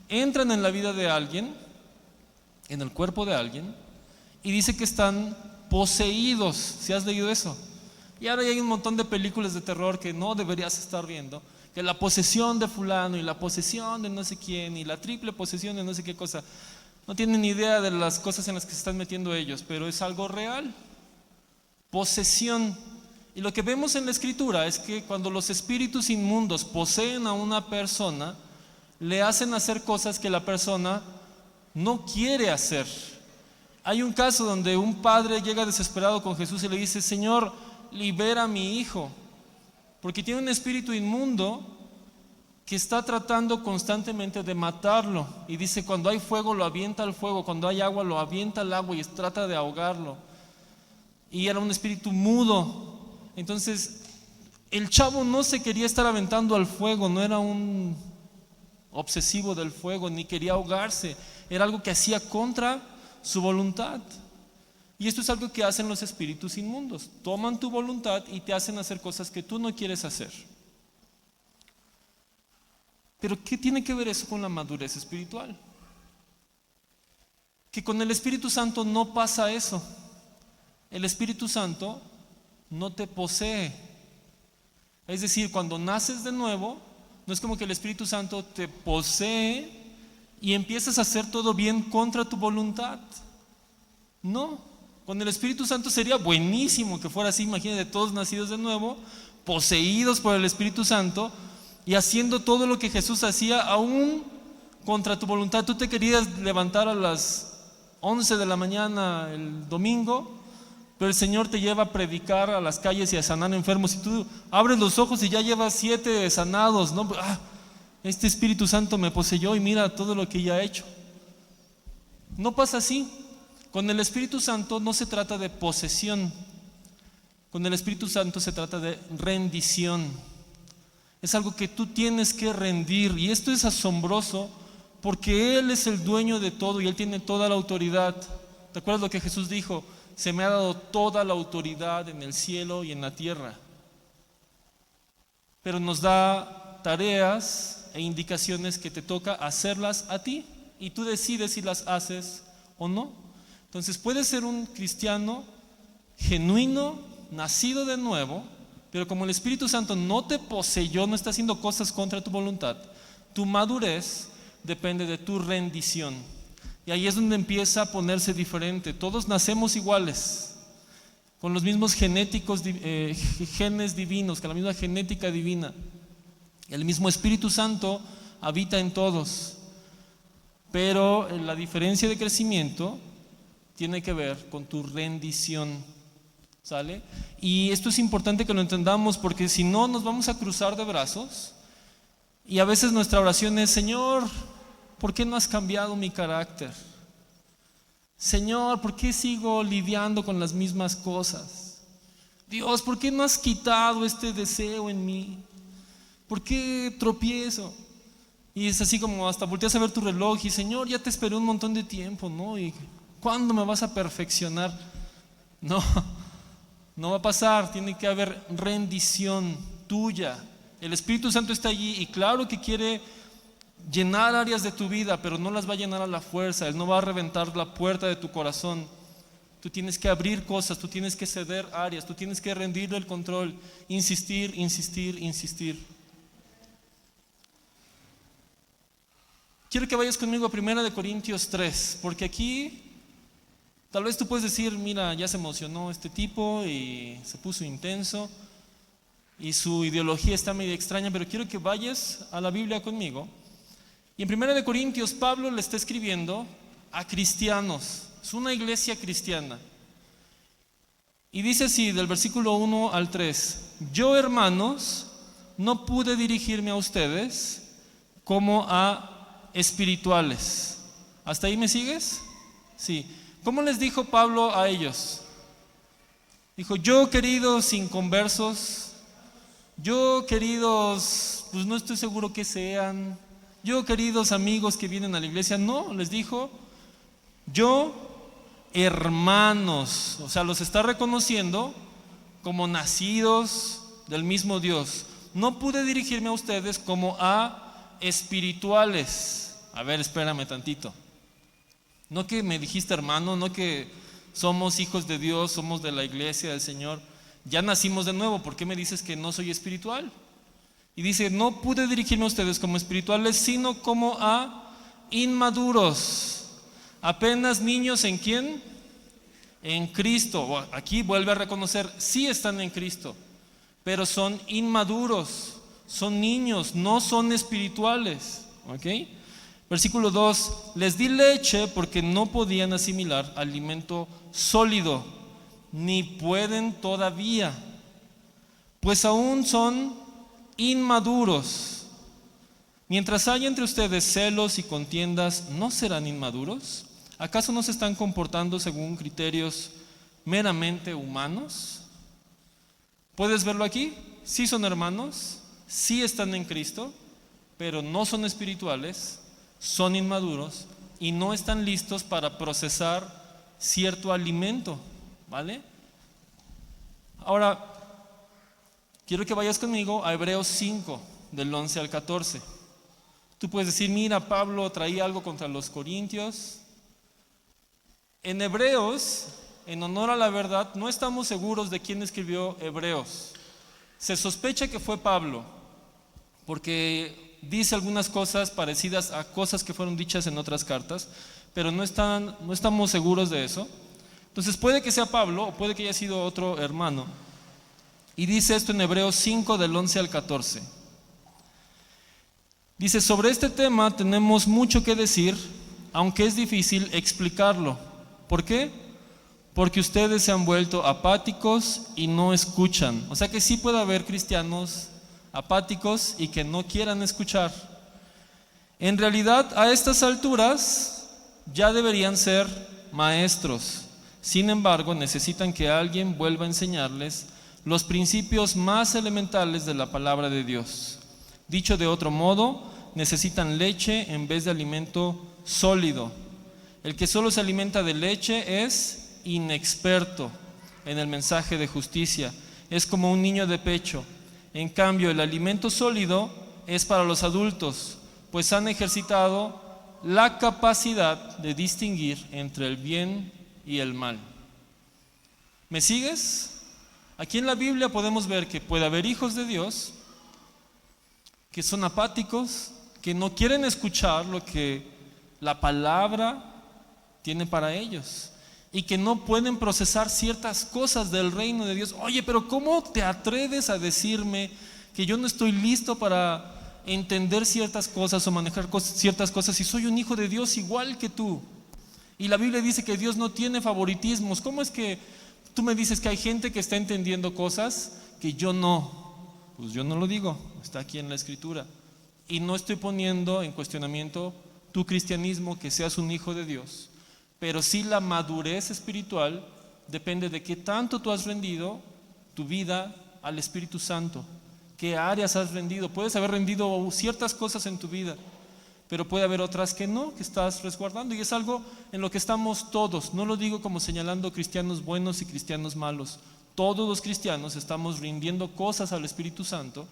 entran en la vida de alguien, en el cuerpo de alguien, y dice que están poseídos. ¿Si has leído eso? Y ahora hay un montón de películas de terror que no deberías estar viendo, que la posesión de fulano y la posesión de no sé quién y la triple posesión de no sé qué cosa. No tienen ni idea de las cosas en las que se están metiendo ellos, pero es algo real. Posesión. Y lo que vemos en la Escritura es que cuando los espíritus inmundos poseen a una persona, le hacen hacer cosas que la persona no quiere hacer. Hay un caso donde un padre llega desesperado con Jesús y le dice: Señor, libera a mi hijo, porque tiene un espíritu inmundo que está tratando constantemente de matarlo. Y dice: cuando hay fuego lo avienta al fuego, cuando hay agua lo avienta al agua y trata de ahogarlo. Y era un espíritu mudo. Entonces el chavo no se quería estar aventando al fuego, no era un obsesivo del fuego, ni quería ahogarse, era algo que hacía contra su voluntad. Y esto es algo que hacen los espíritus inmundos: toman tu voluntad y te hacen hacer cosas que tú no quieres hacer. Pero ¿qué tiene que ver eso con la madurez espiritual? Que con el Espíritu Santo no pasa eso. El Espíritu Santo no te posee. Es decir, cuando naces de nuevo, no es como que el Espíritu Santo te posee y empiezas a hacer todo bien contra tu voluntad. No, con el Espíritu Santo sería buenísimo que fuera así. Imagínate, todos nacidos de nuevo, poseídos por el Espíritu Santo y haciendo todo lo que Jesús hacía, aún contra tu voluntad. Tú te querías levantar a las 11 de la mañana el domingo, pero el Señor te lleva a predicar a las calles y a sanar enfermos, y tú abres los ojos y ya llevas 7 sanados, ¿no? Este Espíritu Santo me poseyó y mira todo lo que ya ha hecho. No pasa así. Con el Espíritu Santo no se trata de posesión. Con el Espíritu Santo se trata de rendición. Es algo que tú tienes que rendir, y esto es asombroso porque Él es el dueño de todo y Él tiene toda la autoridad. ¿Te acuerdas lo que Jesús dijo? Se me ha dado toda la autoridad en el cielo y en la tierra. Pero nos da tareas e indicaciones que te toca hacerlas a ti, y tú decides si las haces o no. Entonces puedes ser un cristiano genuino, nacido de nuevo, pero como el Espíritu Santo no te poseyó, no está haciendo cosas contra tu voluntad, tu madurez depende de tu rendición. Y ahí es donde empieza a ponerse diferente. Todos nacemos iguales, con los mismos genes divinos, con la misma genética divina. El mismo Espíritu Santo habita en todos, pero la diferencia de crecimiento tiene que ver con tu rendición, ¿sale? Y esto es importante que lo entendamos, porque si no nos vamos a cruzar de brazos, y a veces nuestra oración es: Señor, ¿por qué no has cambiado mi carácter? Señor, ¿por qué sigo lidiando con las mismas cosas? Dios, ¿por qué no has quitado este deseo en mí? ¿Por qué tropiezo? Y es así como hasta volteas a ver tu reloj y: Señor, ya te esperé un montón de tiempo, ¿no? ¿Y cuándo me vas a perfeccionar? No, no va a pasar. Tiene que haber rendición tuya. El Espíritu Santo está allí y claro que quiere llenar áreas de tu vida, pero no las va a llenar a la fuerza. Él no va a reventar la puerta de tu corazón. Tú tienes que abrir cosas, tú tienes que ceder áreas, tú tienes que rendirle el control, insistir, insistir, insistir. Quiero que vayas conmigo a 1 Corintios 3, porque aquí tal vez tú puedes decir: mira, ya se emocionó este tipo y se puso intenso y su ideología está medio extraña, pero quiero que vayas a la Biblia conmigo. Y en 1 Corintios Pablo le está escribiendo a cristianos, es una iglesia cristiana. Y dice así, del versículo 1 al 3: yo, hermanos, no pude dirigirme a ustedes como a espirituales. ¿Hasta ahí me sigues? Sí. ¿Cómo les dijo Pablo a ellos? Dijo: yo, queridos inconversos, yo, queridos, pues no estoy seguro que sean, yo, queridos amigos que vienen a la iglesia. No, les dijo: yo, hermanos. O sea, los está reconociendo como nacidos del mismo Dios. No pude dirigirme a ustedes como a espirituales. A ver, espérame tantito. No que me dijiste hermano, no que somos hijos de Dios, somos de la iglesia del Señor, ya nacimos de nuevo, ¿por qué me dices que no soy espiritual? Y dice: no pude dirigirme a ustedes como espirituales, sino como a inmaduros, apenas niños. ¿En quién? En Cristo. Aquí vuelve a reconocer: sí están en Cristo, pero son inmaduros, son niños, no son espirituales. ¿ok? Versículo 2, les di leche porque no podían asimilar alimento sólido, ni pueden todavía, pues aún son inmaduros. Mientras haya entre ustedes celos y contiendas, ¿no serán inmaduros? ¿Acaso no se están comportando según criterios meramente humanos? ¿Puedes verlo aquí? Sí son hermanos, sí están en Cristo, pero no son espirituales, son inmaduros y no están listos para procesar cierto alimento, ¿vale? Ahora, quiero que vayas conmigo a Hebreos 5, del 11 al 14. Tú puedes decir, mira, Pablo traía algo contra los corintios. En Hebreos, en honor a la verdad, no estamos seguros de quién escribió Hebreos. Se sospecha que fue Pablo, porque dice algunas cosas parecidas a cosas que fueron dichas en otras cartas, pero no estamos seguros de eso. Entonces puede que sea Pablo o puede que haya sido otro hermano. Y dice esto en Hebreos 5 del 11 al 14. Dice, sobre este tema tenemos mucho que decir, aunque es difícil explicarlo. ¿Por qué? Porque ustedes se han vuelto apáticos y no escuchan. O sea que sí puede haber cristianos apáticos y que no quieran escuchar. En realidad, a estas alturas ya deberían ser maestros. Sin embargo, necesitan que alguien vuelva a enseñarles los principios más elementales de la palabra de Dios. Dicho de otro modo, necesitan leche en vez de alimento sólido. El que solo se alimenta de leche es inexperto en el mensaje de justicia. Es como un niño de pecho. En cambio, el alimento sólido es para los adultos, pues han ejercitado la capacidad de distinguir entre el bien y el mal. ¿Me sigues? Aquí en la Biblia podemos ver que puede haber hijos de Dios que son apáticos, que no quieren escuchar lo que la palabra tiene para ellos y que no pueden procesar ciertas cosas del reino de Dios. Oye, pero ¿cómo te atreves a decirme que yo no estoy listo para entender ciertas cosas o manejar ciertas cosas si soy un hijo de Dios igual que tú? Y la Biblia dice que Dios no tiene favoritismos. ¿Cómo es que tú me dices que hay gente que está entendiendo cosas que yo no? Pues yo no lo digo, está aquí en la Escritura. Y no estoy poniendo en cuestionamiento tu cristianismo, que seas un hijo de Dios. Pero sí la madurez espiritual depende de qué tanto tú has rendido tu vida al Espíritu Santo. ¿Qué áreas has rendido? Puedes haber rendido ciertas cosas en tu vida, pero puede haber otras que no, que estás resguardando. Y es algo en lo que estamos todos. No lo digo como señalando cristianos buenos y cristianos malos. Todos los cristianos estamos rindiendo cosas al Espíritu Santo.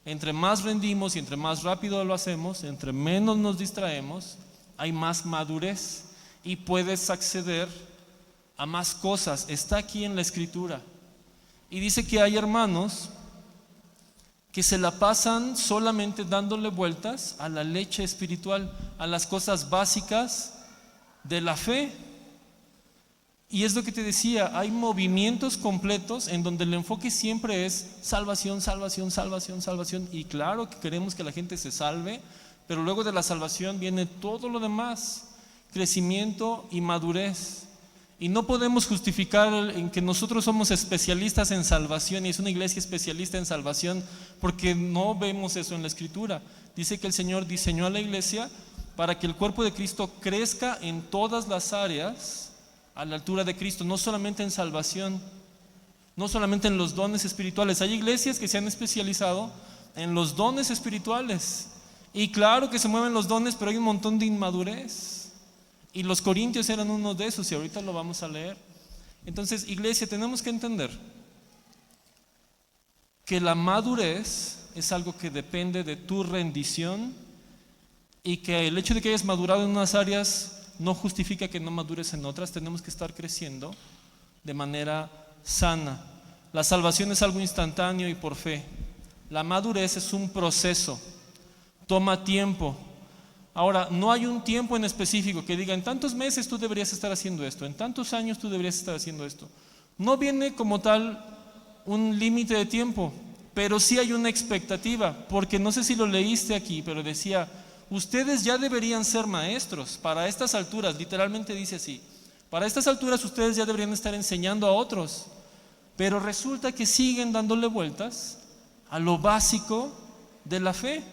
Entre más rendimos y entre más rápido lo hacemos, entre menos nos distraemos, hay más madurez y puedes acceder a más cosas. Está aquí en la Escritura. Y dice que hay hermanos que se la pasan solamente dándole vueltas a la leche espiritual, a las cosas básicas de la fe. Y es lo que te decía, hay movimientos completos en donde el enfoque siempre es salvación, salvación, salvación, salvación. Y claro que queremos que la gente se salve, pero luego de la salvación viene todo lo demás, crecimiento y madurez. Y no podemos justificar en que nosotros somos especialistas en salvación y es una iglesia especialista en salvación, porque no vemos eso en la Escritura. Dice que el Señor diseñó a la iglesia para que el cuerpo de Cristo crezca en todas las áreas a la altura de Cristo, no solamente en salvación, no solamente en los dones espirituales. Hay iglesias que se han especializado en los dones espirituales y claro que se mueven los dones, pero hay un montón de inmadurez y los corintios eran uno de esos y ahorita lo vamos a leer. Entonces, iglesia, tenemos que entender que la madurez es algo que depende de tu rendición y que el hecho de que hayas madurado en unas áreas no justifica que no madures en otras. Tenemos que estar creciendo de manera sana. La salvación es algo instantáneo y por fe. La madurez es un proceso, toma tiempo. Ahora, no hay un tiempo en específico que diga, en tantos meses tú deberías estar haciendo esto, en tantos años tú deberías estar haciendo esto. No viene como tal un límite de tiempo, pero sí hay una expectativa, porque no sé si lo leíste aquí, pero decía, ustedes ya deberían ser maestros. Para estas alturas, literalmente dice así, para estas alturas ustedes ya deberían estar enseñando a otros. Pero resulta que siguen dándole vueltas a lo básico de la fe.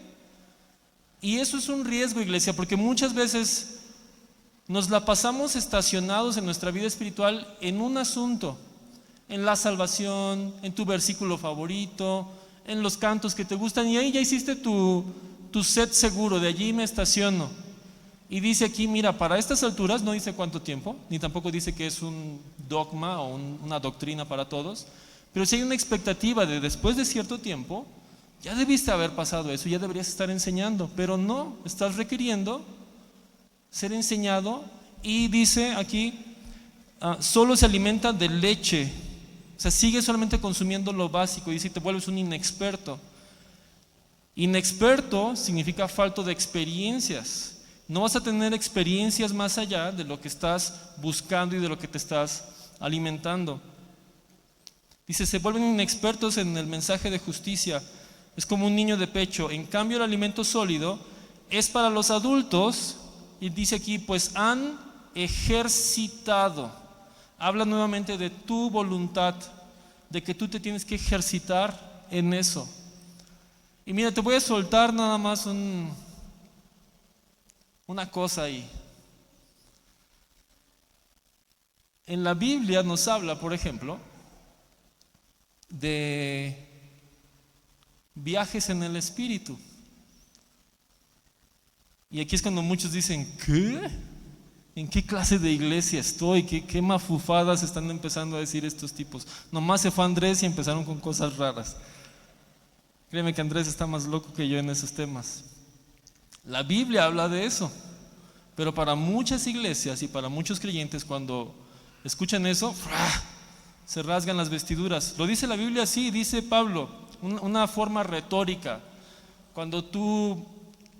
Y eso es un riesgo, iglesia, porque muchas veces nos la pasamos estacionados en nuestra vida espiritual en un asunto, en la salvación, en tu versículo favorito, en los cantos que te gustan, y ahí ya hiciste tu set seguro, de allí me estaciono. Y dice aquí, mira, para estas alturas, no dice cuánto tiempo, ni tampoco dice que es un dogma o una doctrina para todos, pero si hay una expectativa de después de cierto tiempo, ya debiste haber pasado eso, ya deberías estar enseñando, pero no, estás requiriendo ser enseñado. Y dice aquí, solo se alimenta de leche, o sea, sigue solamente consumiendo lo básico, y dice, te vuelves un inexperto. Inexperto significa falto de experiencias. No vas a tener experiencias más allá de lo que estás buscando y de lo que te estás alimentando. Dice, se vuelven inexpertos en el mensaje de justicia. Es como un niño de pecho. En cambio, el alimento sólido es para los adultos. Y dice aquí, pues han ejercitado. Habla nuevamente de tu voluntad, de que tú te tienes que ejercitar en eso. Y mira, te voy a soltar nada más una cosa ahí. En la Biblia nos habla, por ejemplo, de viajes en el Espíritu. Y aquí es cuando muchos dicen, ¿qué? ¿En qué clase de iglesia estoy? ¿Qué mafufadas están empezando a decir estos tipos? Nomás se fue Andrés y empezaron con cosas raras. Créeme que Andrés está más loco que yo en esos temas. La Biblia habla de eso, pero para muchas iglesias y para muchos creyentes, cuando escuchan eso, se rasgan las vestiduras. Lo dice la Biblia así, dice Pablo, una forma retórica. Cuando tú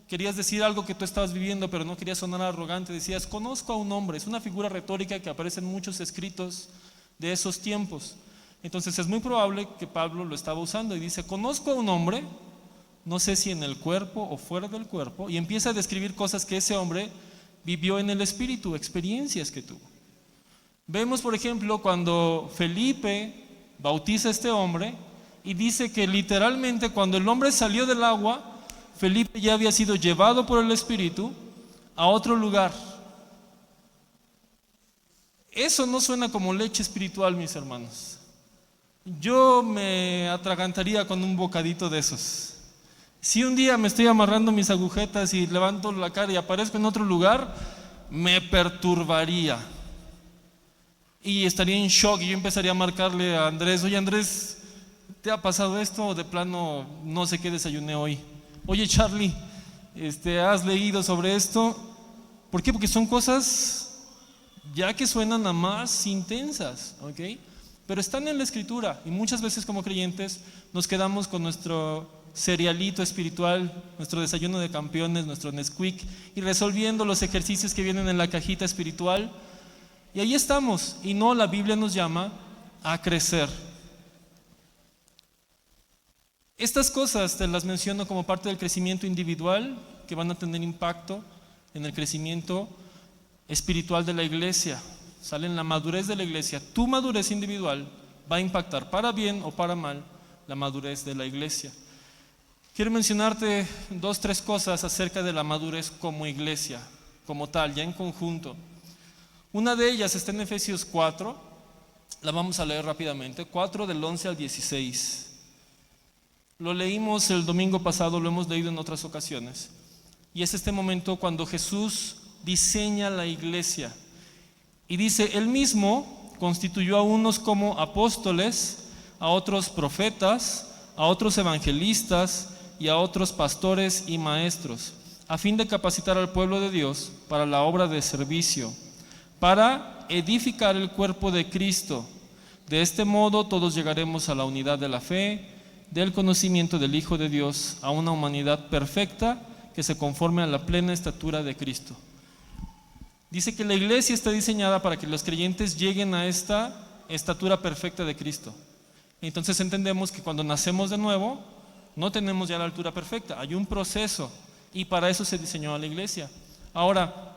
querías decir algo que tú estabas viviendo, pero no querías sonar arrogante, decías, conozco a un hombre. Es una figura retórica que aparece en muchos escritos de esos tiempos. Entonces es muy probable que Pablo lo estaba usando y dice, conozco a un hombre, no sé si en el cuerpo o fuera del cuerpo, y empieza a describir cosas que ese hombre vivió en el espíritu, experiencias que tuvo. Vemos, por ejemplo, cuando Felipe bautiza a este hombre y dice que literalmente cuando el hombre salió del agua, Felipe ya había sido llevado por el espíritu a otro lugar. Eso no suena como leche espiritual, mis hermanos. Yo me atragantaría con un bocadito de esos. Si un día me estoy amarrando mis agujetas y levanto la cara y aparezco en otro lugar, me perturbaría y estaría en shock, y yo empezaría a marcarle a Andrés, oye Andrés, ¿te ha pasado esto? O de plano, no sé qué desayuné hoy. Oye Charlie, ¿has leído sobre esto? ¿Por qué? Porque son cosas ya que suenan a más intensas, ¿ok? Pero están en la Escritura, y muchas veces como creyentes nos quedamos con nuestro cerealito espiritual, nuestro desayuno de campeones, nuestro Nesquik, y resolviendo los ejercicios que vienen en la cajita espiritual, y ahí estamos. Y no, la Biblia nos llama a crecer. Estas cosas te las menciono como parte del crecimiento individual, que van a tener impacto en el crecimiento espiritual de la iglesia. Sale en la madurez de la iglesia. Tu madurez individual va a impactar para bien o para mal la madurez de la iglesia. Quiero mencionarte 2-3 cosas acerca de la madurez como iglesia, como tal, ya en conjunto. Una de ellas está en Efesios 4, la vamos a leer rápidamente, 4 del 11 al 16. Lo leímos el domingo pasado, lo hemos leído en otras ocasiones. Y es este momento cuando Jesús diseña la iglesia. Y dice, Él mismo constituyó a unos como apóstoles, a otros profetas, a otros evangelistas y a otros pastores y maestros, a fin de capacitar al pueblo de Dios para la obra de servicio, para edificar el cuerpo de Cristo. De este modo todos llegaremos a la unidad de la fe, del conocimiento del Hijo de Dios, a una humanidad perfecta que se conforme a la plena estatura de Cristo. Dice que la iglesia está diseñada para que los creyentes lleguen a esta estatura perfecta de Cristo. Entonces entendemos que cuando nacemos de nuevo, no tenemos ya la altura perfecta, hay un proceso y para eso se diseñó a la iglesia. Ahora,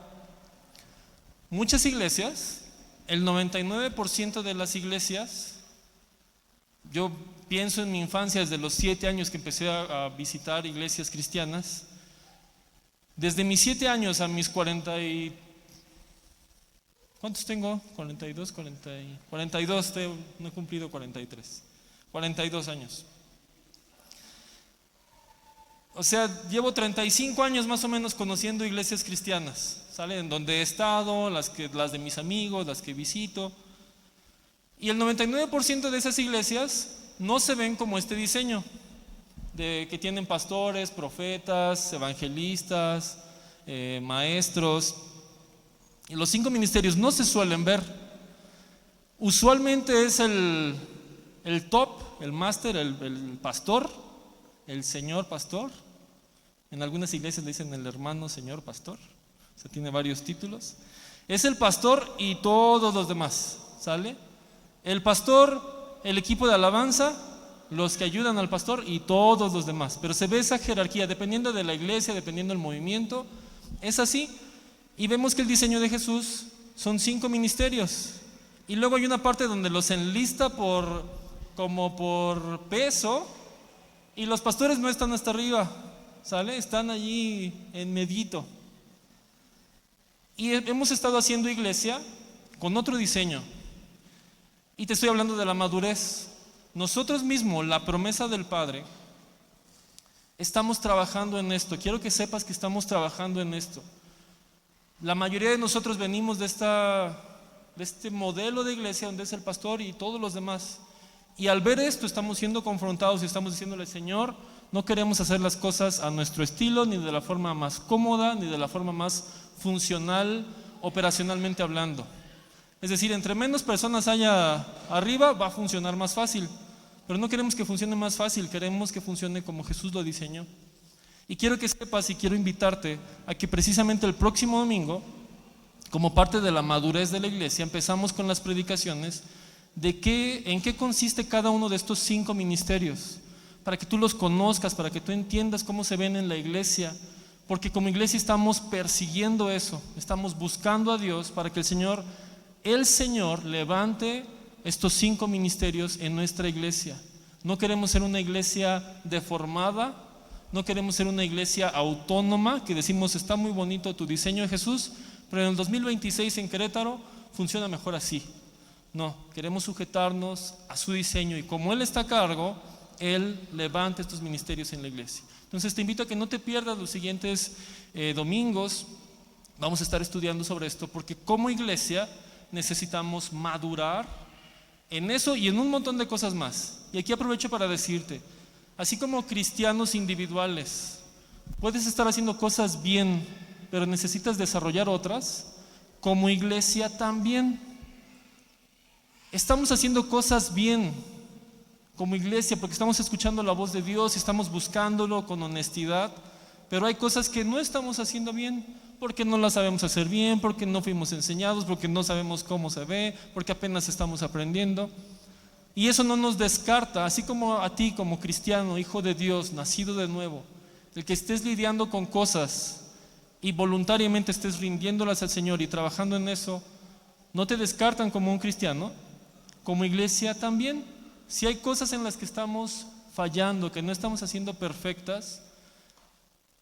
muchas iglesias, el 99% de las iglesias, yo pienso en mi infancia, desde los 7 años que empecé a visitar iglesias cristianas, desde mis 7 años a mis 40 y... ¿Cuántos tengo? 42, 42, no he cumplido 43. 42 años. O sea, llevo 35 años más o menos conociendo iglesias cristianas, ¿sale? En donde he estado, las de mis amigos, las que visito. Y el 99% de esas iglesias no se ven como este diseño, de que tienen pastores, profetas, evangelistas, maestros. Y los 5 ministerios no se suelen ver. Usualmente es el top, el máster, el pastor, el señor pastor. En algunas iglesias le dicen el hermano señor pastor. O sea, tiene varios títulos. Es el pastor y todos los demás, ¿sale? El pastor, el equipo de alabanza, los que ayudan al pastor y todos los demás. Pero se ve esa jerarquía dependiendo de la iglesia, dependiendo del movimiento. Es así. Y vemos que el diseño de Jesús son 5 ministerios. Y luego hay una parte donde los enlista como por peso, y los pastores no están hasta arriba, ¿sale? Están allí en medito. Y hemos estado haciendo iglesia con otro diseño. Y te estoy hablando de la madurez. Nosotros mismos, la promesa del Padre, estamos trabajando en esto. Quiero que sepas que estamos trabajando en esto. La mayoría de nosotros venimos de este modelo de iglesia donde es el pastor y todos los demás. Y al ver esto estamos siendo confrontados y estamos diciéndole: Señor, no queremos hacer las cosas a nuestro estilo, ni de la forma más cómoda, ni de la forma más funcional, operacionalmente hablando. Es decir, entre menos personas haya arriba, va a funcionar más fácil. Pero no queremos que funcione más fácil, queremos que funcione como Jesús lo diseñó. Y quiero que sepas y quiero invitarte a que precisamente el próximo domingo, como parte de la madurez de la iglesia, empezamos con las predicaciones de en qué consiste cada uno de estos 5 ministerios, para que tú los conozcas, para que tú entiendas cómo se ven en la iglesia, porque como iglesia estamos persiguiendo eso, estamos buscando a Dios para que el Señor levante estos 5 ministerios en nuestra iglesia. No queremos ser una iglesia deformada, no queremos ser una iglesia autónoma que decimos: está muy bonito tu diseño de Jesús, pero en el 2026 en Querétaro funciona mejor así. No, queremos sujetarnos a su diseño, y como Él está a cargo, Él levanta estos ministerios en la iglesia. Entonces te invito a que no te pierdas los siguientes domingos. Vamos a estar estudiando sobre esto, porque como iglesia necesitamos madurar en eso y en un montón de cosas más. Y aquí aprovecho para decirte, así como cristianos individuales, puedes estar haciendo cosas bien, pero necesitas desarrollar otras. Como iglesia también estamos haciendo cosas bien como iglesia, porque estamos escuchando la voz de Dios, estamos buscándolo con honestidad, pero hay cosas que no estamos haciendo bien, porque no las sabemos hacer bien, porque no fuimos enseñados, porque no sabemos cómo se ve, porque apenas estamos aprendiendo. Y eso no nos descarta, así como a ti como cristiano, hijo de Dios, nacido de nuevo, el que estés lidiando con cosas y voluntariamente estés rindiéndolas al Señor y trabajando en eso, no te descartan como un cristiano. Como iglesia también, si hay cosas en las que estamos fallando, que no estamos haciendo perfectas,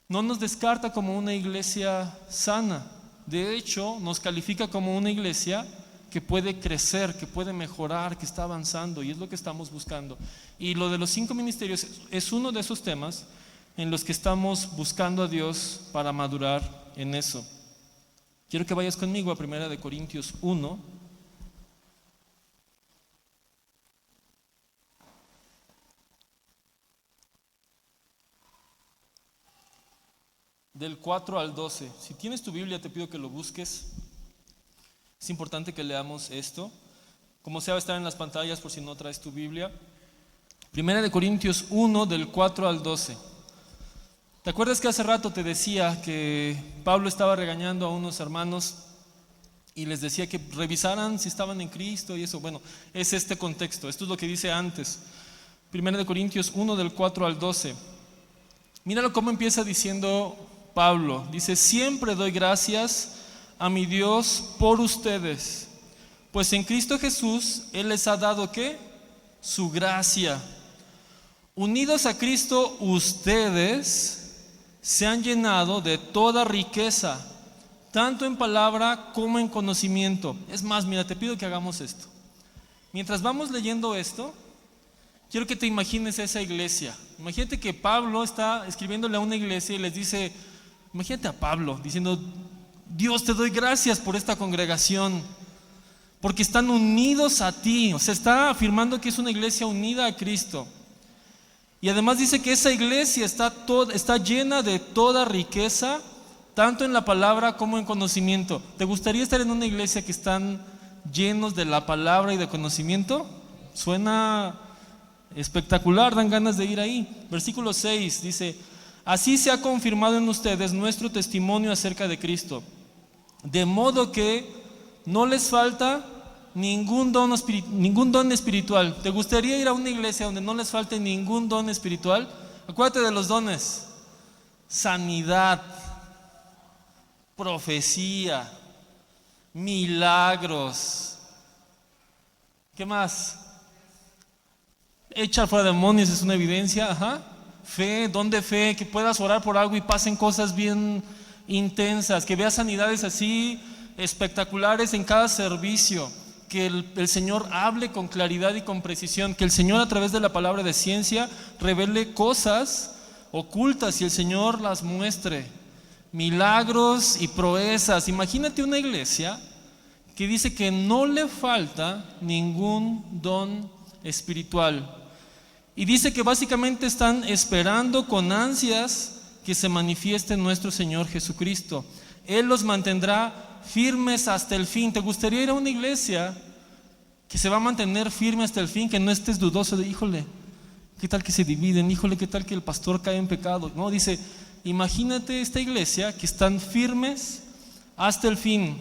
no nos descarta como una iglesia sana. De hecho, nos califica como una iglesia que puede crecer, que puede mejorar, que está avanzando, y es lo que estamos buscando. Y lo de los 5 ministerios es uno de esos temas en los que estamos buscando a Dios para madurar en eso. Quiero que vayas conmigo a 1 Corintios 1. Del 4 al 12. Si tienes tu Biblia, te pido que lo busques. Es importante que leamos esto. Como sea, va a estar en las pantallas por si no traes tu Biblia. 1 Corintios 1, del 4 al 12. ¿Te acuerdas que hace rato te decía que Pablo estaba regañando a unos hermanos y les decía que revisaran si estaban en Cristo y eso? Bueno, es este contexto. Esto es lo que dice antes. 1 Corintios 1, del 4 al 12. Míralo cómo empieza diciendo Pablo. Dice, siempre doy gracias a mi Dios por ustedes, pues en Cristo Jesús Él les ha dado ¿qué? Su gracia. Unidos a Cristo, ustedes se han llenado de toda riqueza, tanto en palabra como en conocimiento. Es más, mira, te pido que hagamos esto. Mientras vamos leyendo esto, quiero que te imagines esa iglesia. Imagínate que Pablo está escribiéndole a una iglesia y les dice, imagínate a Pablo diciendo, Dios, te doy gracias por esta congregación, porque están unidos a ti. O sea, está afirmando que es una iglesia unida a Cristo. Y además dice que esa iglesia está llena de toda riqueza, tanto en la palabra como en conocimiento. ¿Te gustaría estar en una iglesia que están llenos de la palabra y de conocimiento? Suena espectacular, dan ganas de ir ahí. Versículo 6 dice, así se ha confirmado en ustedes nuestro testimonio acerca de Cristo, de modo que no les falta ningún don espiritual. ¿Te gustaría ir a una iglesia donde no les falte ningún don espiritual? Acuérdate de los dones: sanidad, profecía, milagros. ¿Qué más? Echar fuera demonios es una evidencia. Fe, don de fe, que puedas orar por algo y pasen cosas bien intensas, que veas sanidades así espectaculares en cada servicio, que el Señor hable con claridad y con precisión, que el Señor a través de la palabra de ciencia revele cosas ocultas y el Señor las muestre, milagros y proezas. Imagínate una iglesia que dice que no le falta ningún don espiritual. Y dice que básicamente están esperando con ansias que se manifieste nuestro Señor Jesucristo. Él los mantendrá firmes hasta el fin. ¿Te gustaría ir a una iglesia que se va a mantener firme hasta el fin? Que no estés dudoso de, híjole, ¿qué tal que se dividen? Híjole, ¿qué tal que el pastor cae en pecado? No, dice, imagínate esta iglesia que están firmes hasta el fin,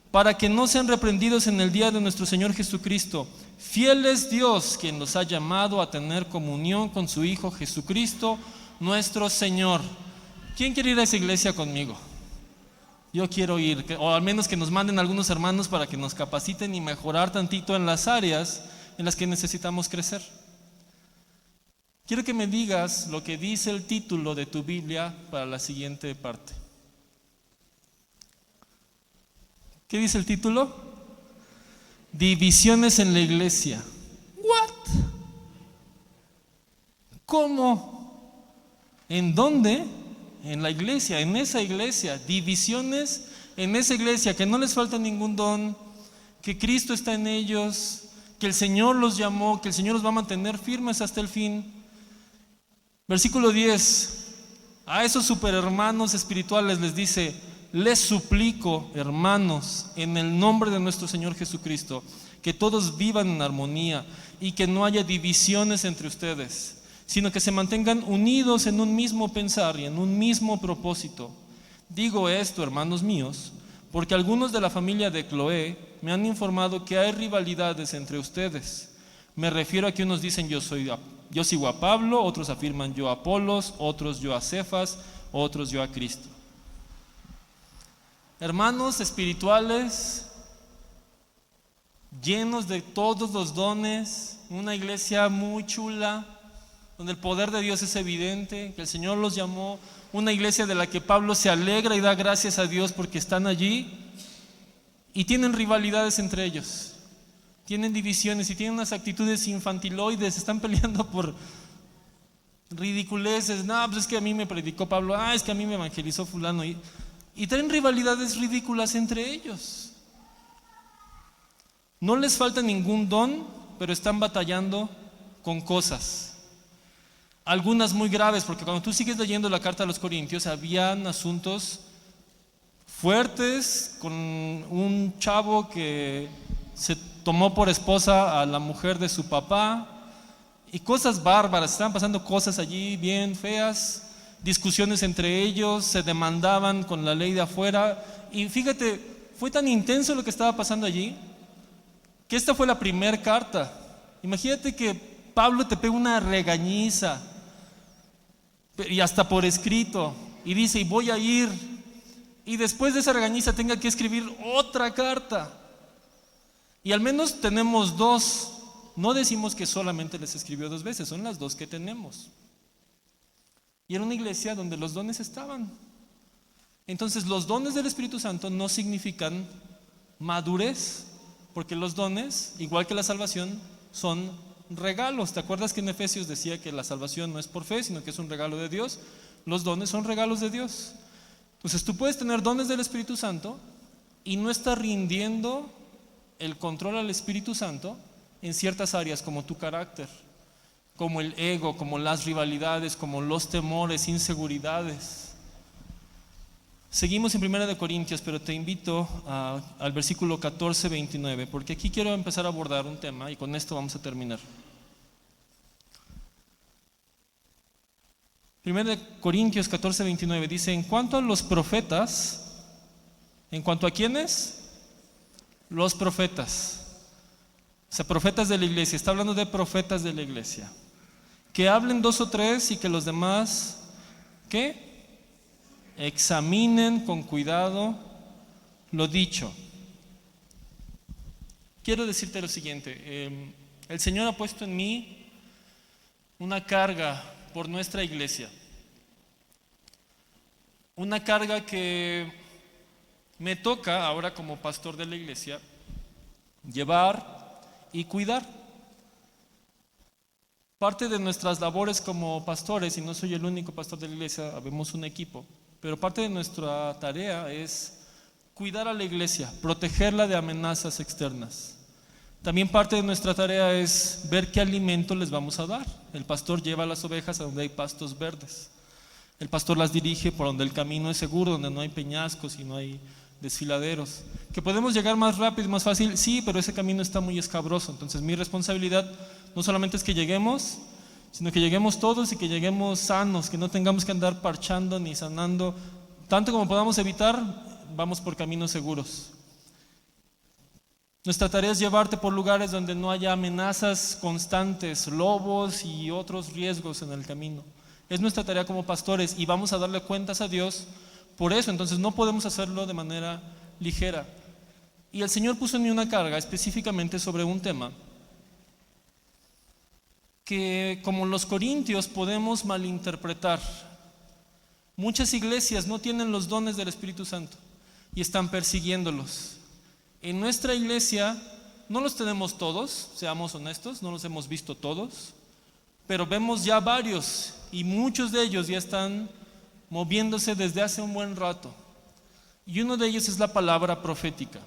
para que no sean reprendidos en el día de nuestro Señor Jesucristo. Fiel es Dios, quien nos ha llamado a tener comunión con su Hijo Jesucristo, nuestro Señor. ¿Quién quiere ir a esa iglesia conmigo? Yo quiero ir, o al menos que nos manden algunos hermanos para que nos capaciten y mejorar tantito en las áreas en las que necesitamos crecer. Quiero que me digas lo que dice el título de tu Biblia para la siguiente parte. ¿Qué dice el título? Divisiones en la iglesia. ¿What? ¿Cómo? ¿En dónde? En la iglesia, en esa iglesia. Divisiones en esa iglesia, que no les falta ningún don, que Cristo está en ellos, que el Señor los llamó, que el Señor los va a mantener firmes hasta el fin. Versículo 10. A esos superhermanos espirituales les dice: les suplico, hermanos, en el nombre de nuestro Señor Jesucristo, que todos vivan en armonía y que no haya divisiones entre ustedes, sino que se mantengan unidos en un mismo pensar y en un mismo propósito. Digo esto, hermanos míos, porque algunos de la familia de Cloé me han informado que hay rivalidades entre ustedes. Me refiero a que unos dicen yo sigo a Pablo, otros afirman yo a Apolos, otros yo a Cefas, otros yo a Cristo. Hermanos espirituales, llenos de todos los dones, una iglesia muy chula, donde el poder de Dios es evidente, que el Señor los llamó, una iglesia de la que Pablo se alegra y da gracias a Dios porque están allí, y tienen rivalidades entre ellos, tienen divisiones y tienen unas actitudes infantiloides, están peleando por ridiculeces. No, pues es que a mí me predicó Pablo, es que a mí me evangelizó fulano, y traen rivalidades ridículas entre ellos. No les falta ningún don, pero están batallando con cosas, algunas muy graves, porque cuando tú sigues leyendo la carta a los Corintios, habían asuntos fuertes con un chavo que se tomó por esposa a la mujer de su papá, y cosas bárbaras, estaban pasando cosas allí bien feas, discusiones entre ellos, se demandaban con la ley de afuera, y fíjate, fue tan intenso lo que estaba pasando allí, que esta fue la primera carta. Imagínate que Pablo te pega una regañiza, y hasta por escrito, y dice, y voy a ir, y después de esa regañiza tenga que escribir otra carta. Y al menos tenemos dos. No decimos que solamente les escribió 2 veces, son las 2 que tenemos. Y era una iglesia donde los dones estaban. Entonces los dones del Espíritu Santo no significan madurez, porque los dones, igual que la salvación, son regalos. ¿Te acuerdas que en Efesios decía que la salvación no es por fe, sino que es un regalo de Dios? Los dones son regalos de Dios. Entonces tú puedes tener dones del Espíritu Santo y no estar rindiendo el control al Espíritu Santo en ciertas áreas, como tu carácter, como el ego, como las rivalidades, como los temores, inseguridades. Seguimos en 1 Corintios, pero te invito al versículo 14, 29, porque aquí quiero empezar a abordar un tema y con esto vamos a terminar. 1 Corintios 14, 29 dice, en cuanto a los profetas, ¿en cuanto a quiénes? Los profetas. O sea, profetas de la iglesia, está hablando de profetas de la iglesia. Que hablen 2 o 3 y que los demás, ¿qué? Examinen con cuidado lo dicho. Quiero decirte lo siguiente, el Señor ha puesto en mí una carga por nuestra iglesia. Una carga que me toca ahora como pastor de la iglesia llevar y cuidar. Parte de nuestras labores como pastores, y no soy el único pastor de la iglesia, habemos un equipo, pero parte de nuestra tarea es cuidar a la iglesia, protegerla de amenazas externas. También parte de nuestra tarea es ver qué alimento les vamos a dar. El pastor lleva a las ovejas a donde hay pastos verdes. El pastor las dirige por donde el camino es seguro, donde no hay peñascos y no hay desfiladeros. ¿Que podemos llegar más rápido y más fácil? Sí, pero ese camino está muy escabroso. Entonces mi responsabilidad no solamente es que lleguemos, sino que lleguemos todos y que lleguemos sanos, que no tengamos que andar parchando ni sanando. Tanto como podamos evitar, vamos por caminos seguros. Nuestra tarea es llevarte por lugares donde no haya amenazas constantes, lobos y otros riesgos en el camino. Es nuestra tarea como pastores y vamos a darle cuentas a Dios por eso. Entonces no podemos hacerlo de manera ligera. Y el Señor puso en mí una carga específicamente sobre un tema que, como los corintios, podemos malinterpretar. Muchas iglesias no tienen los dones del Espíritu Santo y están persiguiéndolos. En nuestra iglesia no los tenemos todos, seamos honestos, no los hemos visto todos, pero vemos ya varios y muchos de ellos ya están moviéndose desde hace un buen rato. Y uno de ellos es la palabra profética.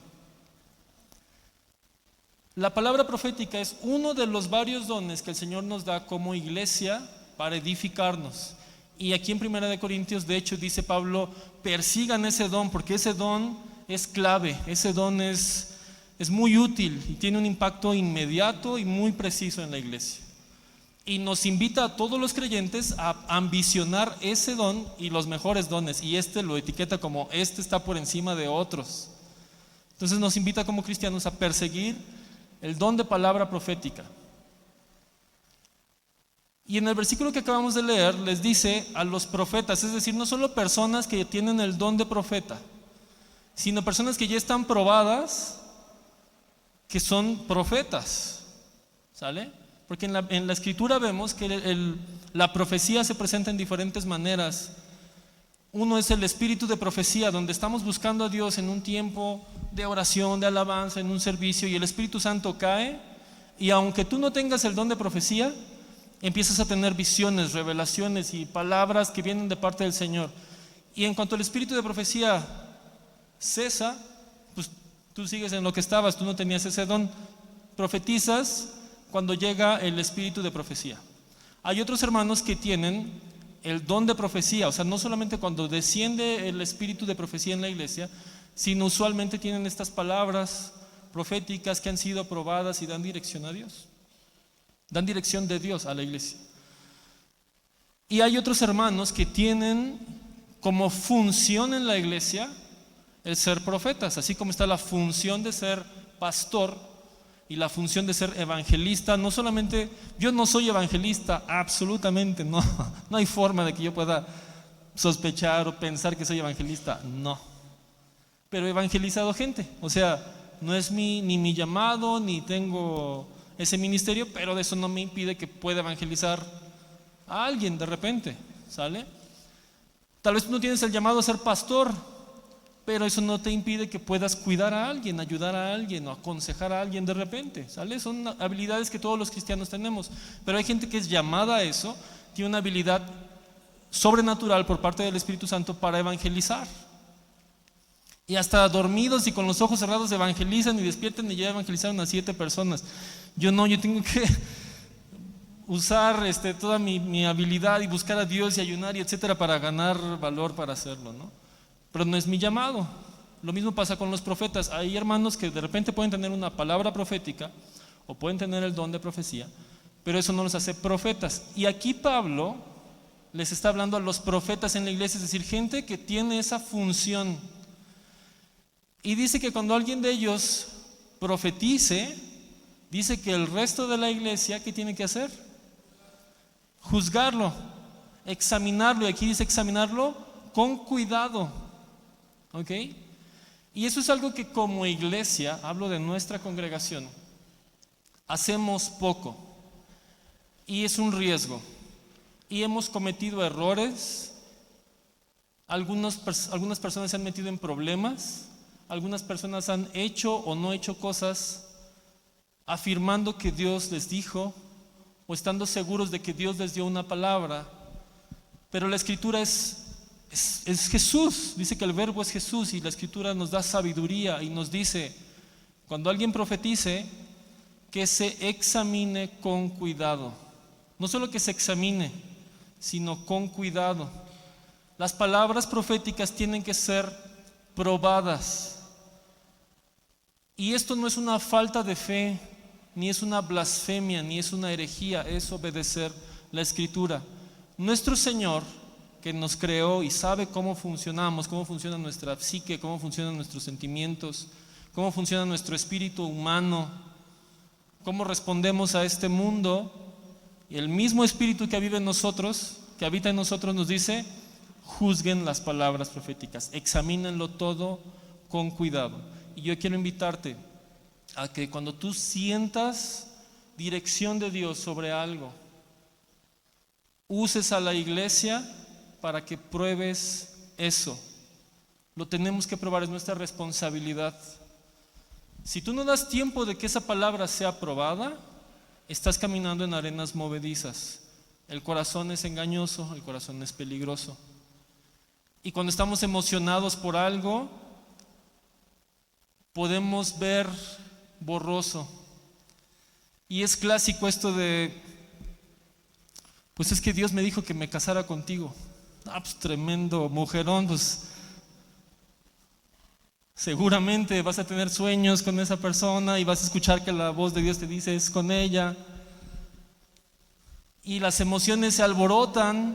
La palabra profética es uno de los varios dones que el Señor nos da como iglesia para edificarnos. Y aquí en 1 Corintios, de hecho, dice Pablo, persigan ese don, porque ese don es clave, ese don es muy útil y tiene un impacto inmediato y muy preciso en la iglesia. Y nos invita a todos los creyentes a ambicionar ese don y los mejores dones, y lo etiqueta como está por encima de otros. Entonces nos invita como cristianos a perseguir el don de palabra profética. Y en el versículo que acabamos de leer les dice a los profetas, es decir, no solo personas que tienen el don de profeta, sino personas que ya están probadas, que son profetas, ¿sale? Porque en la escritura vemos que la profecía se presenta en diferentes maneras. Uno es el espíritu de profecía, donde estamos buscando a Dios en un tiempo de oración, de alabanza, en un servicio, y el Espíritu Santo cae, y aunque tú no tengas el don de profecía, empiezas a tener visiones, revelaciones y palabras que vienen de parte del Señor. Y en cuanto el espíritu de profecía cesa, pues tú sigues en lo que estabas, tú no tenías ese don. Profetizas cuando llega el espíritu de profecía. Hay otros hermanos que tienen el don de profecía, o sea, no solamente cuando desciende el espíritu de profecía en la iglesia, sino usualmente tienen estas palabras proféticas que han sido aprobadas y dan dirección a Dios. Dan dirección de Dios a la iglesia. Y hay otros hermanos que tienen como función en la iglesia el ser profetas, así como está la función de ser pastor y la función de ser evangelista. No solamente, yo no soy evangelista, absolutamente no hay forma de que yo pueda sospechar o pensar que soy evangelista, no. Pero he evangelizado gente, o sea, no es ni mi llamado, ni tengo ese ministerio, pero eso no me impide que pueda evangelizar a alguien de repente, ¿sale? Tal vez tú no tienes el llamado a ser pastor, pero eso no te impide que puedas cuidar a alguien, ayudar a alguien o aconsejar a alguien de repente, ¿sale? Son habilidades que todos los cristianos tenemos, pero hay gente que es llamada a eso, tiene una habilidad sobrenatural por parte del Espíritu Santo para evangelizar. Y hasta dormidos y con los ojos cerrados evangelizan y despiertan y ya evangelizaron a 7 personas. Yo tengo que usar toda mi habilidad y buscar a Dios y ayunar y etcétera para ganar valor para hacerlo, ¿no? Pero no es mi llamado. Lo mismo pasa con los profetas. Hay hermanos que de repente pueden tener una palabra profética o pueden tener el don de profecía, pero eso no los hace profetas. Y aquí Pablo les está hablando a los profetas en la iglesia, es decir, gente que tiene esa función. Y dice que cuando alguien de ellos profetice, dice que el resto de la iglesia, ¿qué tiene que hacer? Juzgarlo, examinarlo. Y aquí dice examinarlo con cuidado. ¿Ok? Y eso es algo que como iglesia, hablo de nuestra congregación, hacemos poco. Y es un riesgo. Y hemos cometido errores. Algunas personas se han metido en problemas. Algunas personas han hecho o no hecho cosas afirmando que Dios les dijo o estando seguros de que Dios les dio una palabra. Pero la escritura es Jesús, dice que el verbo es Jesús y la escritura nos da sabiduría y nos dice, cuando alguien profetice, que se examine con cuidado. No solo que se examine, sino con cuidado. Las palabras proféticas tienen que ser probadas. Y esto no es una falta de fe, ni es una blasfemia, ni es una herejía, es obedecer la escritura. Nuestro Señor, que nos creó y sabe cómo funcionamos, cómo funciona nuestra psique, cómo funcionan nuestros sentimientos, cómo funciona nuestro espíritu humano, cómo respondemos a este mundo, y el mismo espíritu que vive en nosotros, que habita en nosotros, nos dice: juzguen las palabras proféticas, examínenlo todo con cuidado. Y yo quiero invitarte a que cuando tú sientas dirección de Dios sobre algo, uses a la iglesia para que pruebes eso. Lo tenemos que probar, es nuestra responsabilidad. Si tú no das tiempo de que esa palabra sea probada, estás caminando en arenas movedizas. El corazón es engañoso, el corazón es peligroso. Y cuando estamos emocionados por algo, podemos ver borroso. Y es clásico esto de, pues es que Dios me dijo que me casara contigo. Pues tremendo mujerón, pues seguramente vas a tener sueños con esa persona y vas a escuchar que la voz de Dios te dice es con ella. Y las emociones se alborotan.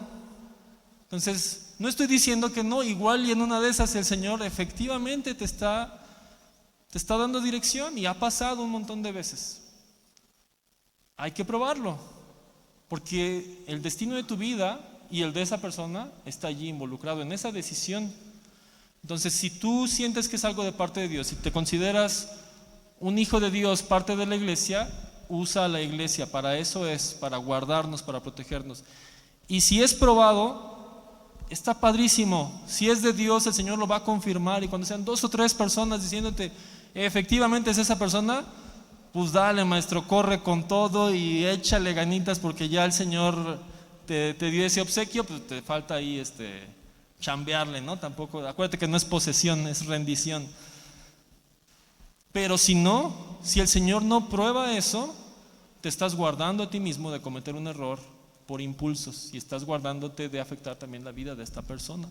Entonces, no estoy diciendo que no, igual y en una de esas el Señor efectivamente te está dando dirección, y ha pasado un montón de veces. Hay que probarlo, porque el destino de tu vida y el de esa persona está allí involucrado en esa decisión. Entonces, si tú sientes que es algo de parte de Dios, si te consideras un hijo de Dios, parte de la iglesia, usa a la iglesia, para eso es, para guardarnos, para protegernos. Y si es probado, está padrísimo. Si es de Dios, el Señor lo va a confirmar, y cuando sean 2 o 3 personas diciéndote efectivamente es esa persona, pues dale, maestro, corre con todo y échale ganitas, porque ya el Señor te dio ese obsequio, pues te falta ahí chambearle, ¿no? Tampoco, acuérdate que no es posesión, es rendición. Pero si el Señor no prueba eso, te estás guardando a ti mismo de cometer un error por impulsos, y estás guardándote de afectar también la vida de esta persona.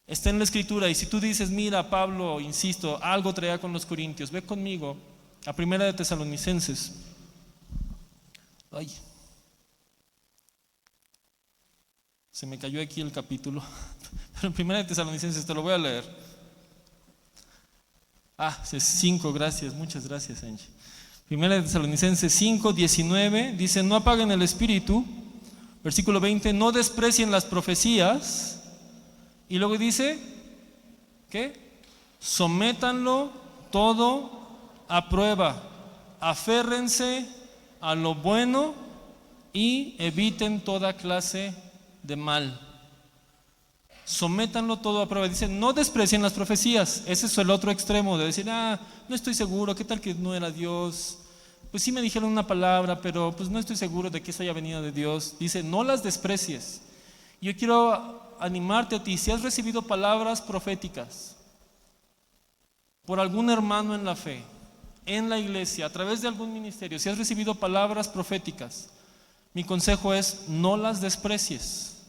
Está en la escritura, y si tú dices, mira, Pablo, insisto, algo traía con los corintios, ve conmigo a Primera de Tesalonicenses. Se me cayó aquí el capítulo, pero en Primera de Tesalonicenses te lo voy a leer. Es 5, gracias, muchas gracias, Angie. Primera de Tesalonicenses 5, 19, dice: no apaguen el espíritu, Versículo 20, no desprecien las profecías. Y luego dice, ¿qué? Sométanlo todo a prueba. Aférrense a lo bueno y eviten toda clase de mal. Sométanlo todo a prueba. Dice, no desprecien las profecías. Ese es el otro extremo de decir, no estoy seguro, ¿qué tal que no era Dios? Pues sí me dijeron una palabra, pero pues no estoy seguro de que eso haya venido de Dios. Dice, no las desprecies. Yo quiero animarte a ti, si has recibido palabras proféticas por algún hermano en la fe, en la iglesia, a través de algún ministerio, si has recibido palabras proféticas, mi consejo es, no las desprecies.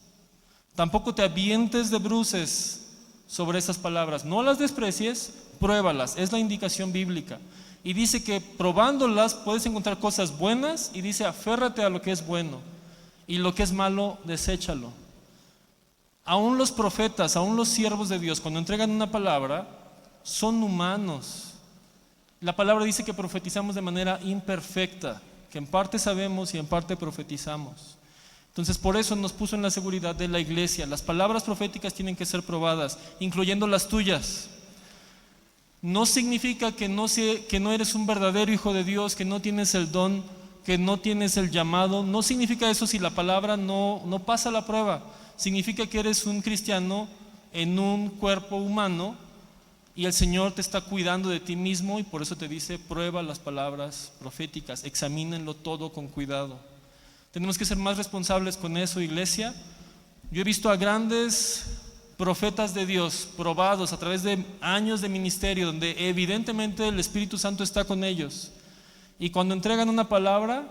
Tampoco te avientes de bruces sobre esas palabras. No las desprecies, pruébalas. Es la indicación bíblica. Y dice que probándolas puedes encontrar cosas buenas, y dice aférrate a lo que es bueno, y lo que es malo, deséchalo. Aún los profetas, aún los siervos de Dios, cuando entregan una palabra, son humanos. La palabra dice que profetizamos de manera imperfecta, que en parte sabemos y en parte profetizamos. Entonces por eso nos puso en la seguridad de la iglesia. Las palabras proféticas tienen que ser probadas, incluyendo las tuyas. No significa que no eres un verdadero hijo de Dios, que no tienes el don, que no tienes el llamado. No significa eso si la palabra no pasa la prueba. Significa que eres un cristiano en un cuerpo humano y el Señor te está cuidando de ti mismo, y por eso te dice, prueba las palabras proféticas, examínenlo todo con cuidado. Tenemos que ser más responsables con eso, iglesia. Yo he visto a grandes profetas de Dios probados a través de años de ministerio, donde evidentemente el Espíritu Santo está con ellos, y cuando entregan una palabra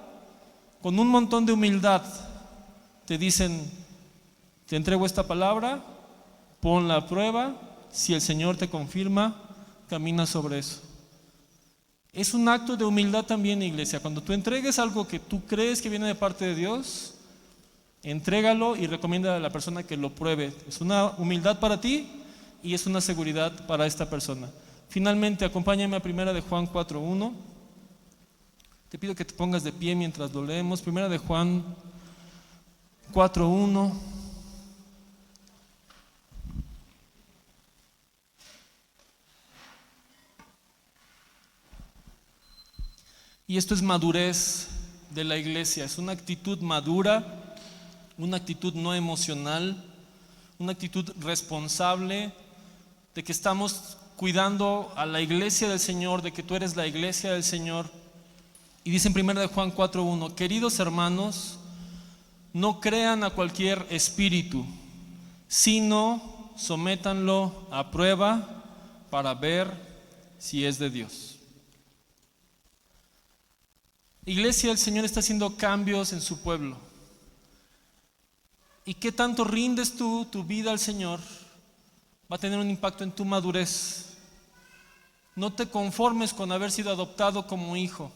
con un montón de humildad, te dicen, te entrego esta palabra, ponla a prueba, si el Señor te confirma, camina sobre eso. Es un acto de humildad también, iglesia. Cuando tú entregues algo que tú crees que viene de parte de Dios, entrégalo y recomienda a la persona que lo pruebe. Es una humildad para ti y es una seguridad para esta persona. Finalmente, acompáñame a 1 de Juan 4:1. Te pido que te pongas de pie mientras lo leemos. 1 de Juan 4:1. Y esto es madurez de la iglesia, es una actitud madura, una actitud no emocional, una actitud responsable de que estamos cuidando a la iglesia del Señor, de que tú eres la iglesia del Señor. Y dice en 1 de Juan 4:1, queridos hermanos, no crean a cualquier espíritu, sino sométanlo a prueba para ver si es de Dios. Iglesia, el Señor está haciendo cambios en su pueblo. ¿Y qué tanto rindes tú tu vida al Señor? Va a tener un impacto en tu madurez. No te conformes con haber sido adoptado como hijo.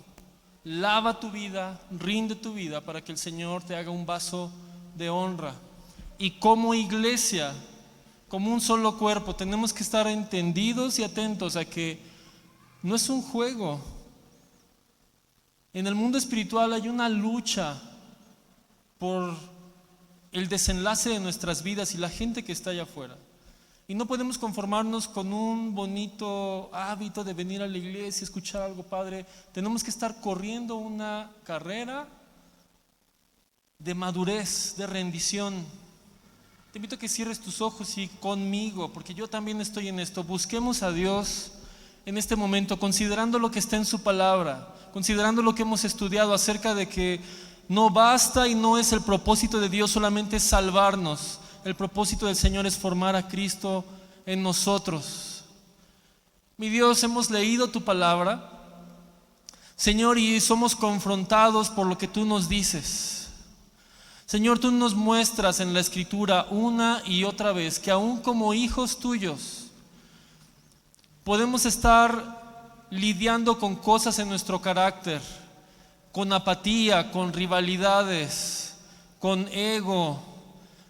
Lava tu vida, rinde tu vida para que el Señor te haga un vaso de honra. Y como iglesia, como un solo cuerpo, tenemos que estar entendidos y atentos a que no es un juego. En el mundo espiritual hay una lucha por el desenlace de nuestras vidas y la gente que está allá afuera. Y no podemos conformarnos con un bonito hábito de venir a la iglesia, escuchar algo padre. Tenemos que estar corriendo una carrera de madurez, de rendición. Te invito a que cierres tus ojos y conmigo, porque yo también estoy en esto. Busquemos a Dios en este momento, considerando lo que está en su palabra, considerando lo que hemos estudiado acerca de que no basta y no es el propósito de Dios solamente salvarnos. El propósito del Señor es formar a Cristo en nosotros. Mi Dios, hemos leído tu palabra, Señor, y somos confrontados por lo que tú nos dices. Señor, tú nos muestras en la Escritura una y otra vez que aún como hijos tuyos podemos estar lidiando con cosas en nuestro carácter, con apatía, con rivalidades, con ego,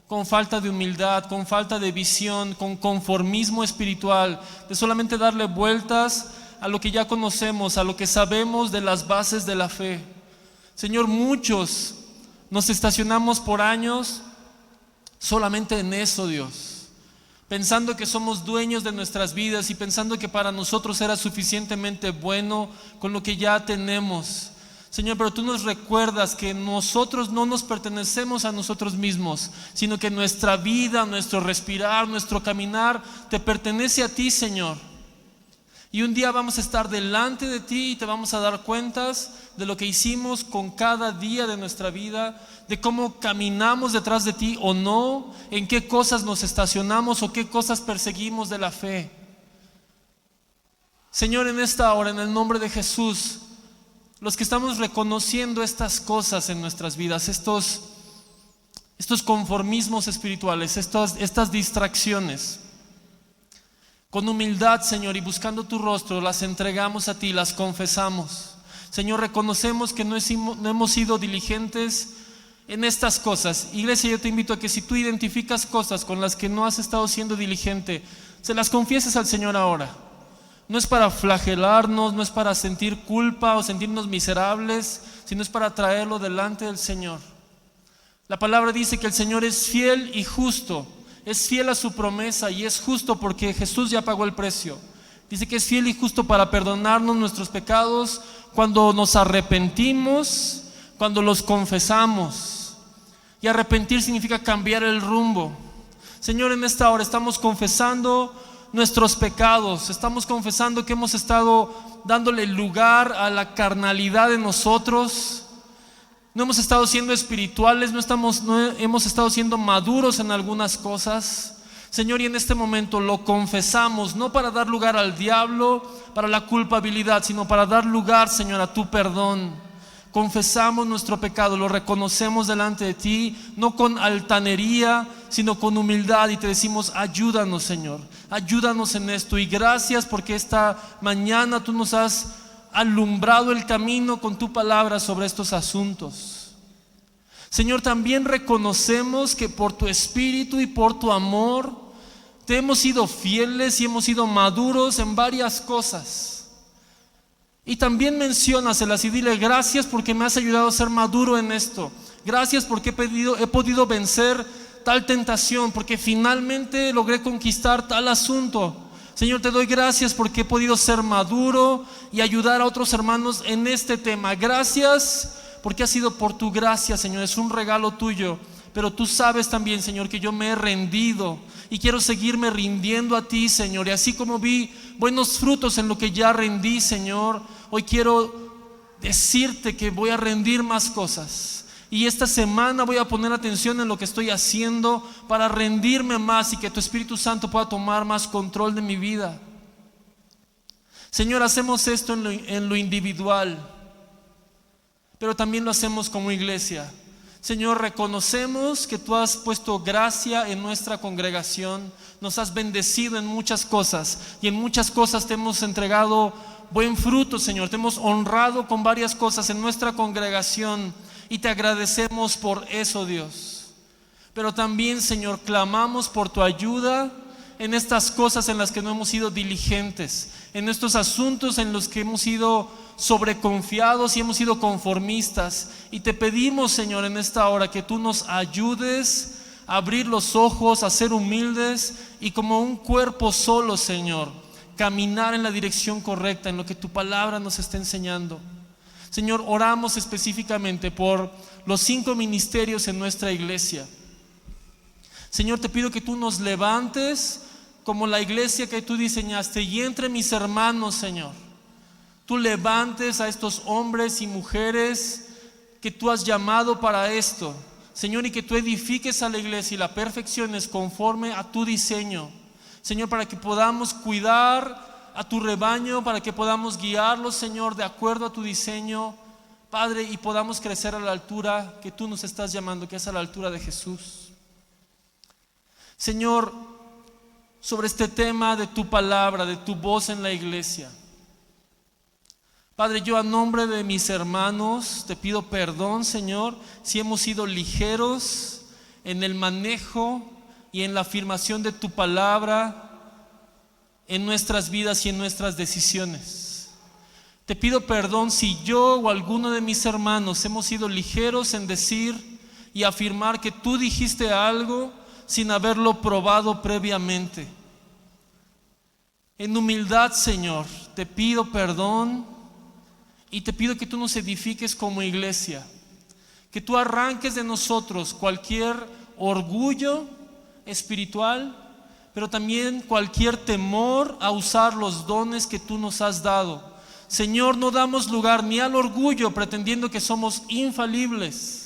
con falta de humildad, con falta de visión, con conformismo espiritual, de solamente darle vueltas a lo que ya conocemos, a lo que sabemos de las bases de la fe. Señor, muchos Nos estacionamos por años solamente en eso, Dios, pensando que somos dueños de nuestras vidas y pensando que para nosotros era suficientemente bueno con lo que ya tenemos. Señor, pero tú nos recuerdas que nosotros no nos pertenecemos a nosotros mismos, sino que nuestra vida, nuestro respirar, nuestro caminar te pertenece a ti, Señor. Y un día vamos a estar delante de ti y te vamos a dar cuentas de lo que hicimos con cada día de nuestra vida, de cómo caminamos detrás de ti o no, en qué cosas nos estacionamos o qué cosas perseguimos de la fe. Señor, en esta hora, en el nombre de Jesús, los que estamos reconociendo estas cosas en nuestras vidas, estos conformismos espirituales, estas distracciones, con humildad, Señor, y buscando tu rostro, las entregamos a ti, las confesamos. Señor, reconocemos que no hemos sido diligentes en estas cosas. Iglesia, yo te invito a que si tú identificas cosas con las que no has estado siendo diligente, se las confieses al Señor ahora. No es para flagelarnos, no es para sentir culpa o sentirnos miserables, sino es para traerlo delante del Señor. La palabra dice que el Señor es fiel y justo. Es fiel a su promesa y es justo porque Jesús ya pagó el precio. Dice que es fiel y justo para perdonarnos nuestros pecados cuando nos arrepentimos, cuando los confesamos. Y arrepentir significa cambiar el rumbo. Señor, en esta hora estamos confesando nuestros pecados, estamos confesando que hemos estado dándole lugar a la carnalidad de nosotros. No hemos estado siendo espirituales, no hemos estado siendo maduros en algunas cosas. Señor, y en este momento lo confesamos, no para dar lugar al diablo, para la culpabilidad, sino para dar lugar, Señor, a tu perdón. Confesamos nuestro pecado, lo reconocemos delante de ti, no con altanería, sino con humildad, y te decimos: ayúdanos, Señor, ayúdanos en esto. Y gracias porque esta mañana tú nos has alumbrado el camino con tu palabra sobre estos asuntos. Señor, también reconocemos que por tu espíritu y por tu amor te hemos sido fieles y hemos sido maduros en varias cosas. Y también menciónaselas y dile: gracias porque me has ayudado a ser maduro en esto. Gracias porque he podido vencer tal tentación, porque finalmente logré conquistar tal asunto. Señor, te doy gracias porque he podido ser maduro y ayudar a otros hermanos en este tema. Gracias porque ha sido por tu gracia, Señor. Es un regalo tuyo. Pero tú sabes también, Señor, que yo me he rendido y quiero seguirme rindiendo a ti, Señor. Y así como vi buenos frutos en lo que ya rendí, Señor, hoy quiero decirte que voy a rendir más cosas. Y esta semana voy a poner atención en lo que estoy haciendo para rendirme más y que tu Espíritu Santo pueda tomar más control de mi vida. Señor, hacemos esto en lo individual, pero también lo hacemos como iglesia. Señor, reconocemos que tú has puesto gracia en nuestra congregación, nos has bendecido en muchas cosas y en muchas cosas te hemos entregado buen fruto, Señor. Te hemos honrado con varias cosas en nuestra congregación y te agradecemos por eso, Dios. Pero también, Señor, clamamos por tu ayuda en estas cosas en las que no hemos sido diligentes, en estos asuntos en los que hemos sido sobreconfiados y hemos sido conformistas. Y te pedimos, Señor, en esta hora que tú nos ayudes a abrir los ojos, a ser humildes y como un cuerpo solo, Señor, caminar en la dirección correcta, en lo que tu palabra nos está enseñando. Señor, oramos específicamente por los 5 ministerios en nuestra iglesia. Señor, te pido que tú nos levantes como la iglesia que tú diseñaste, y entre mis hermanos, Señor, tú levantes a estos hombres y mujeres que tú has llamado para esto, Señor, y que tú edifiques a la iglesia y la perfecciones conforme a tu diseño, Señor, para que podamos cuidar a tu rebaño, para que podamos guiarlos, Señor, de acuerdo a tu diseño, Padre, y podamos crecer a la altura que tú nos estás llamando, que es a la altura de Jesús. Señor, sobre este tema de tu palabra, de tu voz en la iglesia, Padre, yo a nombre de mis hermanos te pido perdón, Señor, si hemos sido ligeros en el manejo y en la afirmación de tu palabra en nuestras vidas y en nuestras decisiones. Te pido perdón si yo o alguno de mis hermanos hemos sido ligeros en decir y afirmar que tú dijiste algo sin haberlo probado previamente. En humildad, Señor, te pido perdón y te pido que tú nos edifiques como iglesia, que tú arranques de nosotros cualquier orgullo espiritual, pero también cualquier temor a usar los dones que tú nos has dado. Señor, no damos lugar ni al orgullo pretendiendo que somos infalibles,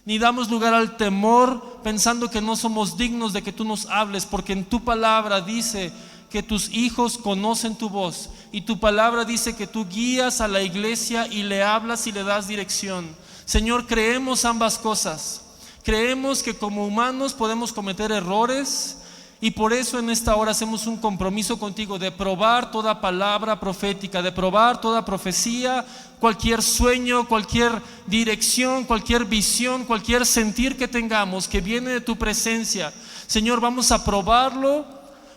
ni damos lugar al temor pensando que no somos dignos de que tú nos hables, porque en tu palabra dice que tus hijos conocen tu voz, y tu palabra dice que tú guías a la iglesia y le hablas y le das dirección. Señor, creemos ambas cosas. Creemos que como humanos podemos cometer errores, y por eso en esta hora hacemos un compromiso contigo de probar toda palabra profética, de probar toda profecía, cualquier sueño, cualquier dirección, cualquier visión, cualquier sentir que tengamos que viene de tu presencia. Señor, vamos a probarlo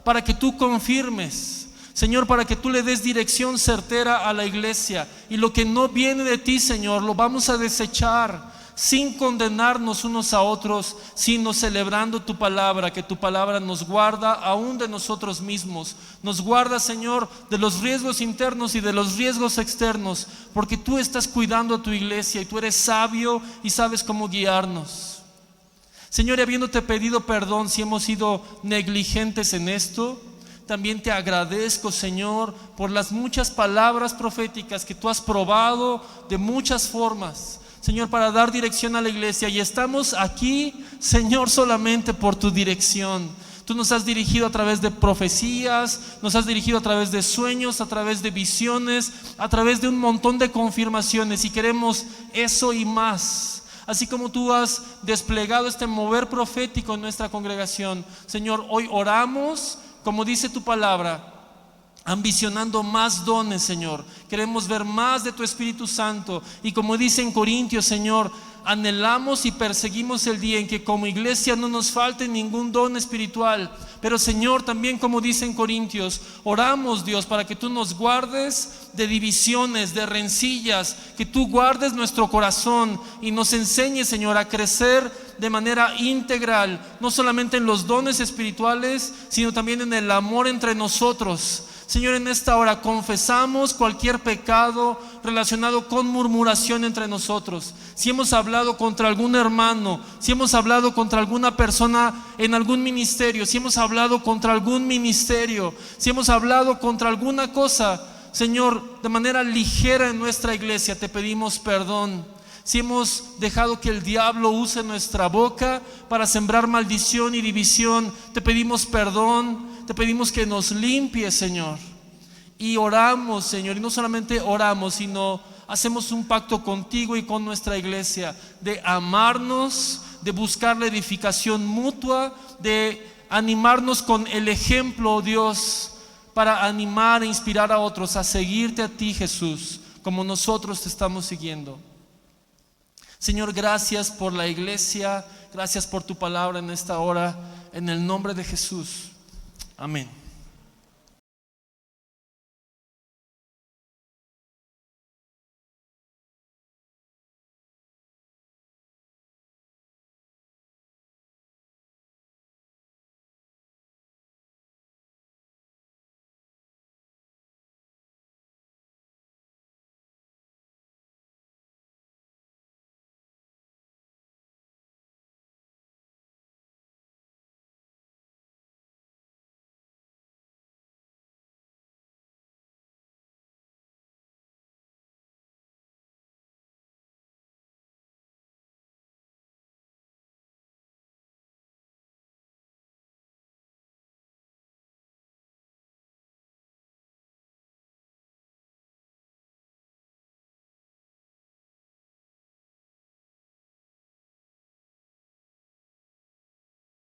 para que tú confirmes, Señor, para que tú le des dirección certera a la iglesia. Y lo que no viene de ti, Señor, lo vamos a desechar, sin condenarnos unos a otros, sino celebrando tu palabra, que tu palabra nos guarda aún de nosotros mismos. Nos guarda, Señor, de los riesgos internos y de los riesgos externos, porque tú estás cuidando a tu iglesia y tú eres sabio y sabes cómo guiarnos. Señor, y habiéndote pedido perdón si hemos sido negligentes en esto, también te agradezco, Señor, por las muchas palabras proféticas que tú has probado de muchas formas, Señor, para dar dirección a la iglesia. Y estamos aquí, Señor, solamente por tu dirección. Tú nos has dirigido a través de profecías, nos has dirigido a través de sueños, a través de visiones, a través de un montón de confirmaciones, y queremos eso y más. Así como tú has desplegado este mover profético en nuestra congregación, Señor, hoy oramos, como dice tu palabra, ambicionando más dones, Señor. Queremos ver más de tu Espíritu Santo, y como dice en Corintios, Señor, anhelamos y perseguimos el día en que como iglesia no nos falte ningún don espiritual. Pero, Señor, también como dice en Corintios, oramos, Dios, para que tú nos guardes de divisiones, de rencillas, que tú guardes nuestro corazón y nos enseñes, Señor, a crecer de manera integral, no solamente en los dones espirituales, sino también en el amor entre nosotros. Señor, en esta hora confesamos cualquier pecado relacionado con murmuración entre nosotros. Si hemos hablado contra algún hermano, si hemos hablado contra alguna persona en algún ministerio, si hemos hablado contra algún ministerio, si hemos hablado contra alguna cosa, Señor, de manera ligera en nuestra iglesia, te pedimos perdón. Si hemos dejado que el diablo use nuestra boca para sembrar maldición y división, te pedimos perdón. Te pedimos que nos limpies, Señor. Y oramos, Señor, y no solamente oramos, sino hacemos un pacto contigo y con nuestra iglesia de amarnos, de buscar la edificación mutua, de animarnos con el ejemplo, Dios, para animar e inspirar a otros a seguirte a ti, Jesús, como nosotros te estamos siguiendo. Señor, gracias por la iglesia, gracias por tu palabra en esta hora, en el nombre de Jesús. Amén.